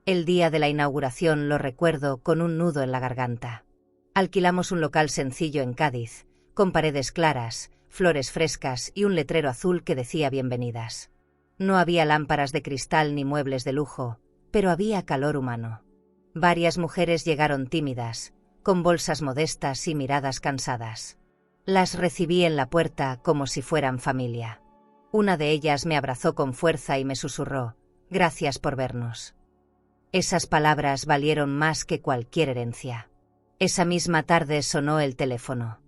El día de la inauguración lo recuerdo con un nudo en la garganta. Alquilamos un local sencillo en Cádiz, con paredes claras, flores frescas y un letrero azul que decía bienvenidas. No había lámparas de cristal ni muebles de lujo, pero había calor humano. Varias mujeres llegaron tímidas, con bolsas modestas y miradas cansadas. Las recibí en la puerta como si fueran familia. Una de ellas me abrazó con fuerza y me susurró: «Gracias por vernos». Esas palabras valieron más que cualquier herencia. Esa misma tarde sonó el teléfono.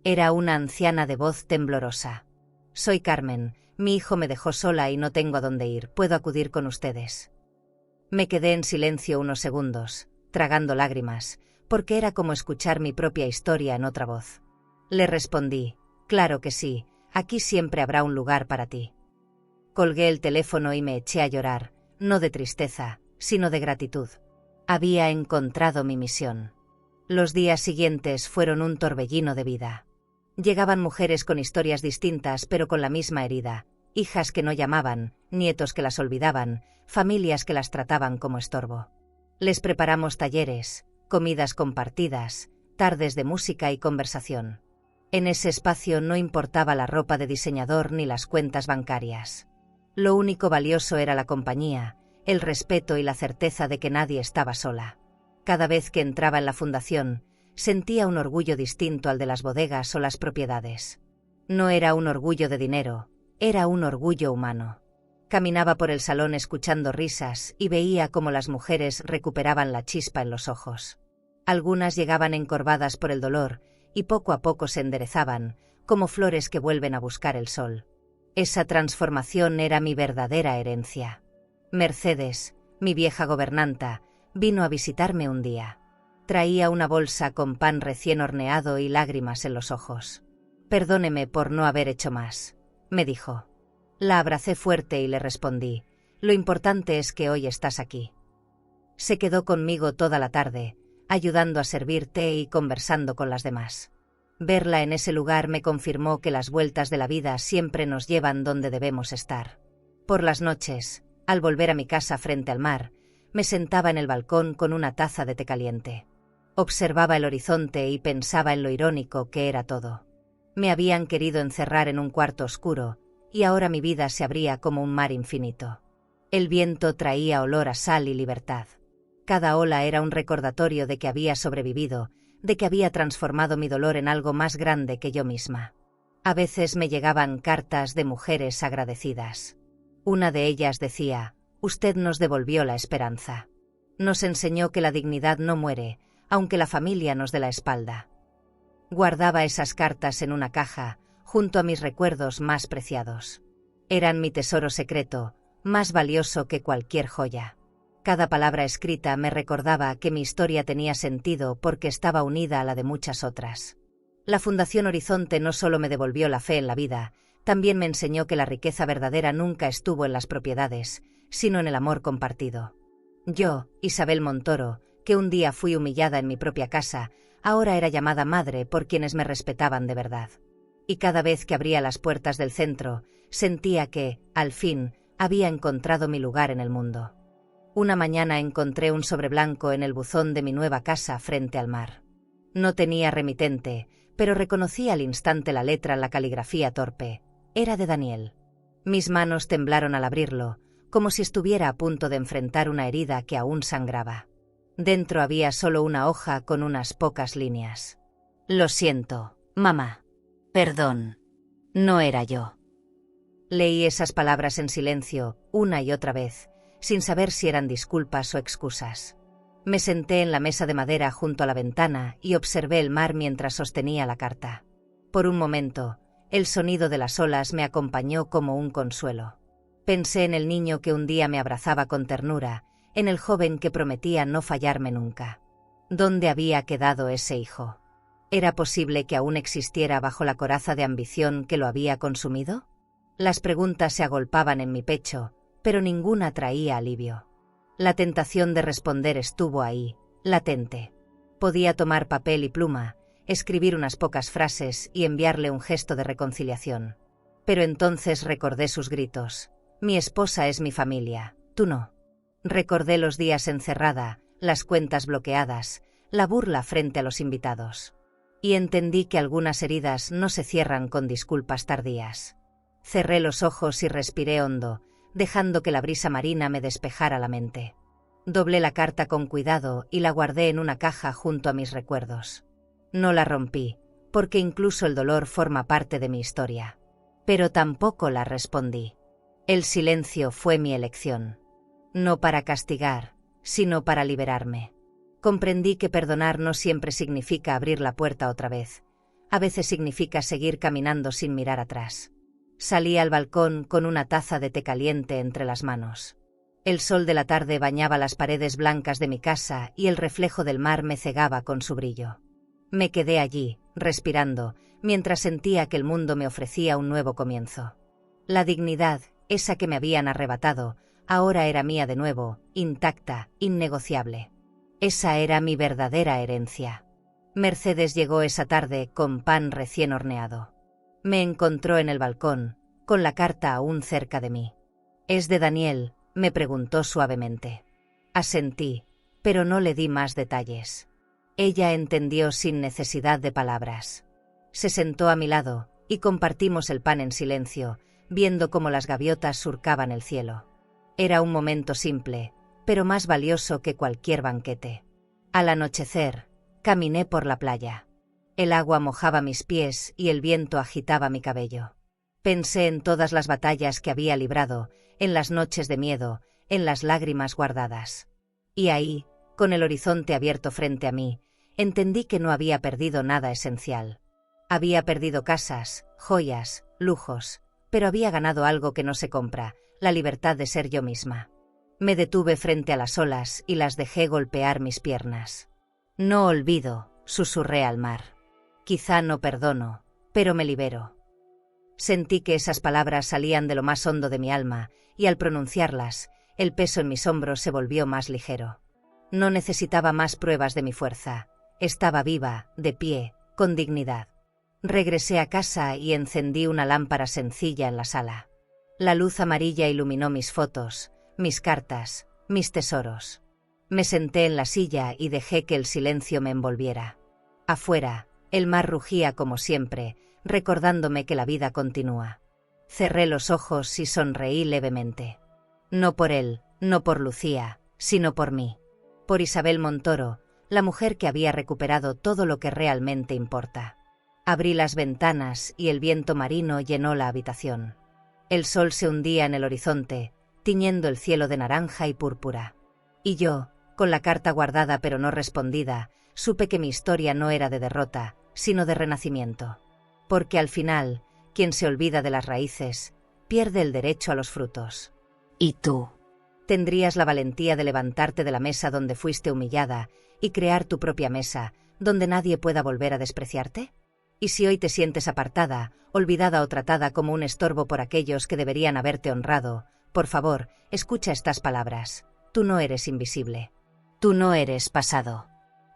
Era una anciana de voz temblorosa. «Soy Carmen, mi hijo me dejó sola y no tengo a dónde ir, ¿puedo acudir con ustedes?». Me quedé en silencio unos segundos, tragando lágrimas, porque era como escuchar mi propia historia en otra voz. Le respondí: «Claro que sí, aquí siempre habrá un lugar para ti». Colgué el teléfono y me eché a llorar, no de tristeza, sino de gratitud. Había encontrado mi misión. Los días siguientes fueron un torbellino de vida. Llegaban mujeres con historias distintas pero con la misma herida, hijas que no llamaban, nietos que las olvidaban, familias que las trataban como estorbo. Les preparamos talleres, comidas compartidas, tardes de música y conversación. En ese espacio no importaba la ropa de diseñador ni las cuentas bancarias. Lo único valioso era la compañía, el respeto y la certeza de que nadie estaba sola. Cada vez que entraba en la fundación, sentía un orgullo distinto al de las bodegas o las propiedades. No era un orgullo de dinero, era un orgullo humano. Caminaba por el salón escuchando risas y veía cómo las mujeres recuperaban la chispa en los ojos. Algunas llegaban encorvadas por el dolor y poco a poco se enderezaban, como flores que vuelven a buscar el sol. Esa transformación era mi verdadera herencia. Mercedes, mi vieja gobernanta, vino a visitarme un día. Traía una bolsa con pan recién horneado y lágrimas en los ojos. «Perdóneme por no haber hecho más», me dijo. La abracé fuerte y le respondí: «Lo importante es que hoy estás aquí». Se quedó conmigo toda la tarde, ayudando a servir té y conversando con las demás. Verla en ese lugar me confirmó que las vueltas de la vida siempre nos llevan donde debemos estar. Por las noches, al volver a mi casa frente al mar, me sentaba en el balcón con una taza de té caliente. Observaba el horizonte y pensaba en lo irónico que era todo. Me habían querido encerrar en un cuarto oscuro, y ahora mi vida se abría como un mar infinito. El viento traía olor a sal y libertad. Cada ola era un recordatorio de que había sobrevivido, de que había transformado mi dolor en algo más grande que yo misma. A veces me llegaban cartas de mujeres agradecidas. Una de ellas decía: «Usted nos devolvió la esperanza. Nos enseñó que la dignidad no muere, aunque la familia nos dé la espalda». Guardaba esas cartas en una caja, junto a mis recuerdos más preciados. Eran mi tesoro secreto, más valioso que cualquier joya. Cada palabra escrita me recordaba que mi historia tenía sentido porque estaba unida a la de muchas otras. La Fundación Horizonte no solo me devolvió la fe en la vida, también me enseñó que la riqueza verdadera nunca estuvo en las propiedades, sino en el amor compartido. Yo, Isabel Montoro, que un día fui humillada en mi propia casa, ahora era llamada madre por quienes me respetaban de verdad. Y cada vez que abría las puertas del centro, sentía que, al fin, había encontrado mi lugar en el mundo. Una mañana encontré un sobre blanco en el buzón de mi nueva casa frente al mar. No tenía remitente, pero reconocí al instante la letra en la caligrafía torpe. Era de Daniel. Mis manos temblaron al abrirlo, como si estuviera a punto de enfrentar una herida que aún sangraba. Dentro había solo una hoja con unas pocas líneas. Lo siento, mamá. Perdón. No era yo. Leí esas palabras en silencio, una y otra vez, sin saber si eran disculpas o excusas. Me senté en la mesa de madera junto a la ventana y observé el mar mientras sostenía la carta. Por un momento, el sonido de las olas me acompañó como un consuelo. Pensé en el niño que un día me abrazaba con ternura, en el joven que prometía no fallarme nunca. ¿Dónde había quedado ese hijo? ¿Era posible que aún existiera bajo la coraza de ambición que lo había consumido? Las preguntas se agolpaban en mi pecho, pero ninguna traía alivio. La tentación de responder estuvo ahí, latente. Podía tomar papel y pluma, escribir unas pocas frases y enviarle un gesto de reconciliación. Pero entonces recordé sus gritos. Mi esposa es mi familia, tú no. Recordé los días encerrada, las cuentas bloqueadas, la burla frente a los invitados. Y entendí que algunas heridas no se cierran con disculpas tardías. Cerré los ojos y respiré hondo, dejando que la brisa marina me despejara la mente. Doblé la carta con cuidado y la guardé en una caja junto a mis recuerdos. No la rompí, porque incluso el dolor forma parte de mi historia. Pero tampoco la respondí. El silencio fue mi elección. No para castigar, sino para liberarme. Comprendí que perdonar no siempre significa abrir la puerta otra vez. A veces significa seguir caminando sin mirar atrás. Salí al balcón con una taza de té caliente entre las manos. El sol de la tarde bañaba las paredes blancas de mi casa y el reflejo del mar me cegaba con su brillo. Me quedé allí, respirando, mientras sentía que el mundo me ofrecía un nuevo comienzo. La dignidad, esa que me habían arrebatado, ahora era mía de nuevo, intacta, innegociable. Esa era mi verdadera herencia. Mercedes llegó esa tarde con pan recién horneado. Me encontró en el balcón, con la carta aún cerca de mí. «¿Es de Daniel?», me preguntó suavemente. Asentí, pero no le di más detalles. Ella entendió sin necesidad de palabras. Se sentó a mi lado, y compartimos el pan en silencio, viendo cómo las gaviotas surcaban el cielo. Era un momento simple, pero más valioso que cualquier banquete. Al anochecer, caminé por la playa. El agua mojaba mis pies y el viento agitaba mi cabello. Pensé en todas las batallas que había librado, en las noches de miedo, en las lágrimas guardadas. Y ahí, con el horizonte abierto frente a mí, entendí que no había perdido nada esencial. Había perdido casas, joyas, lujos, pero había ganado algo que no se compra, la libertad de ser yo misma. Me detuve frente a las olas y las dejé golpear mis piernas. No olvido, susurré al mar. Quizá no perdono, pero me libero. Sentí que esas palabras salían de lo más hondo de mi alma, y al pronunciarlas, el peso en mis hombros se volvió más ligero. No necesitaba más pruebas de mi fuerza. Estaba viva, de pie, con dignidad. Regresé a casa y encendí una lámpara sencilla en la sala. La luz amarilla iluminó mis fotos, mis cartas, mis tesoros. Me senté en la silla y dejé que el silencio me envolviera. Afuera, el mar rugía como siempre, recordándome que la vida continúa. Cerré los ojos y sonreí levemente. No por él, no por Lucía, sino por mí. Por Isabel Montoro, la mujer que había recuperado todo lo que realmente importa. Abrí las ventanas y el viento marino llenó la habitación. El sol se hundía en el horizonte, tiñendo el cielo de naranja y púrpura. Y yo, con la carta guardada pero no respondida, supe que mi historia no era de derrota, sino de renacimiento. Porque al final, quien se olvida de las raíces, pierde el derecho a los frutos. ¿Y tú? ¿Tendrías la valentía de levantarte de la mesa donde fuiste humillada y crear tu propia mesa, donde nadie pueda volver a despreciarte? ¿Y si hoy te sientes apartada, olvidada o tratada como un estorbo por aquellos que deberían haberte honrado? Por favor, escucha estas palabras. Tú no eres invisible. Tú no eres pasado.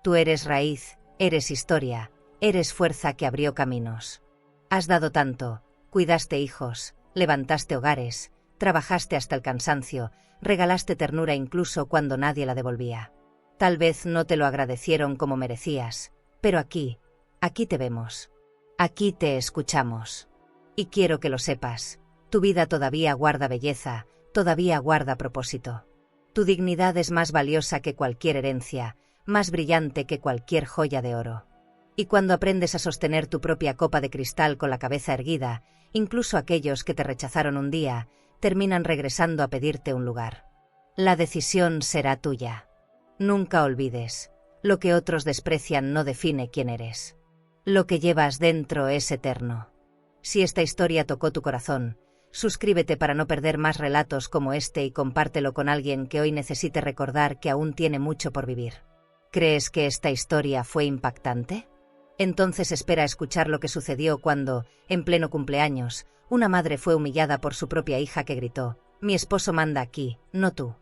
Tú eres raíz, eres historia, eres fuerza que abrió caminos. Has dado tanto, cuidaste hijos, levantaste hogares, trabajaste hasta el cansancio, regalaste ternura incluso cuando nadie la devolvía. Tal vez no te lo agradecieron como merecías, pero aquí te vemos. Aquí te escuchamos. Y quiero que lo sepas, Tu vida todavía guarda belleza, todavía guarda propósito. Tu dignidad es más valiosa que cualquier herencia, más brillante que cualquier joya de oro. Y cuando aprendes a sostener tu propia copa de cristal con la cabeza erguida, incluso aquellos que te rechazaron un día, terminan regresando a pedirte un lugar. La decisión será tuya. Nunca olvides, lo que otros desprecian no define quién eres. Lo que llevas dentro es eterno. Si esta historia tocó tu corazón, suscríbete para no perder más relatos como este y compártelo con alguien que hoy necesite recordar que aún tiene mucho por vivir. ¿Crees que esta historia fue impactante? Entonces espera a escuchar lo que sucedió cuando, en pleno cumpleaños, una madre fue humillada por su propia hija que gritó: «Mi esposo manda aquí, no tú».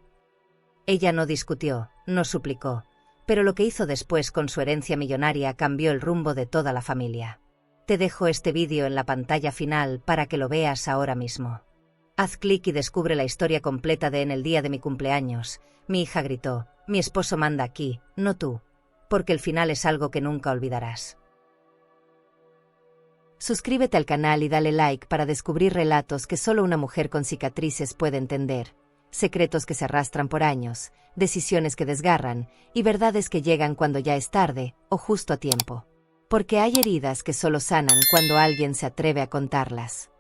Ella no discutió, no suplicó, pero lo que hizo después con su herencia millonaria cambió el rumbo de toda la familia. Te dejo este vídeo en la pantalla final para que lo veas ahora mismo. Haz clic y descubre la historia completa de En el día de mi cumpleaños, mi hija gritó: «Mi esposo manda aquí, no tú», porque el final es algo que nunca olvidarás. Suscríbete al canal y dale like para descubrir relatos que solo una mujer con cicatrices puede entender, secretos que se arrastran por años, decisiones que desgarran y verdades que llegan cuando ya es tarde o justo a tiempo. Porque hay heridas que solo sanan cuando alguien se atreve a contarlas.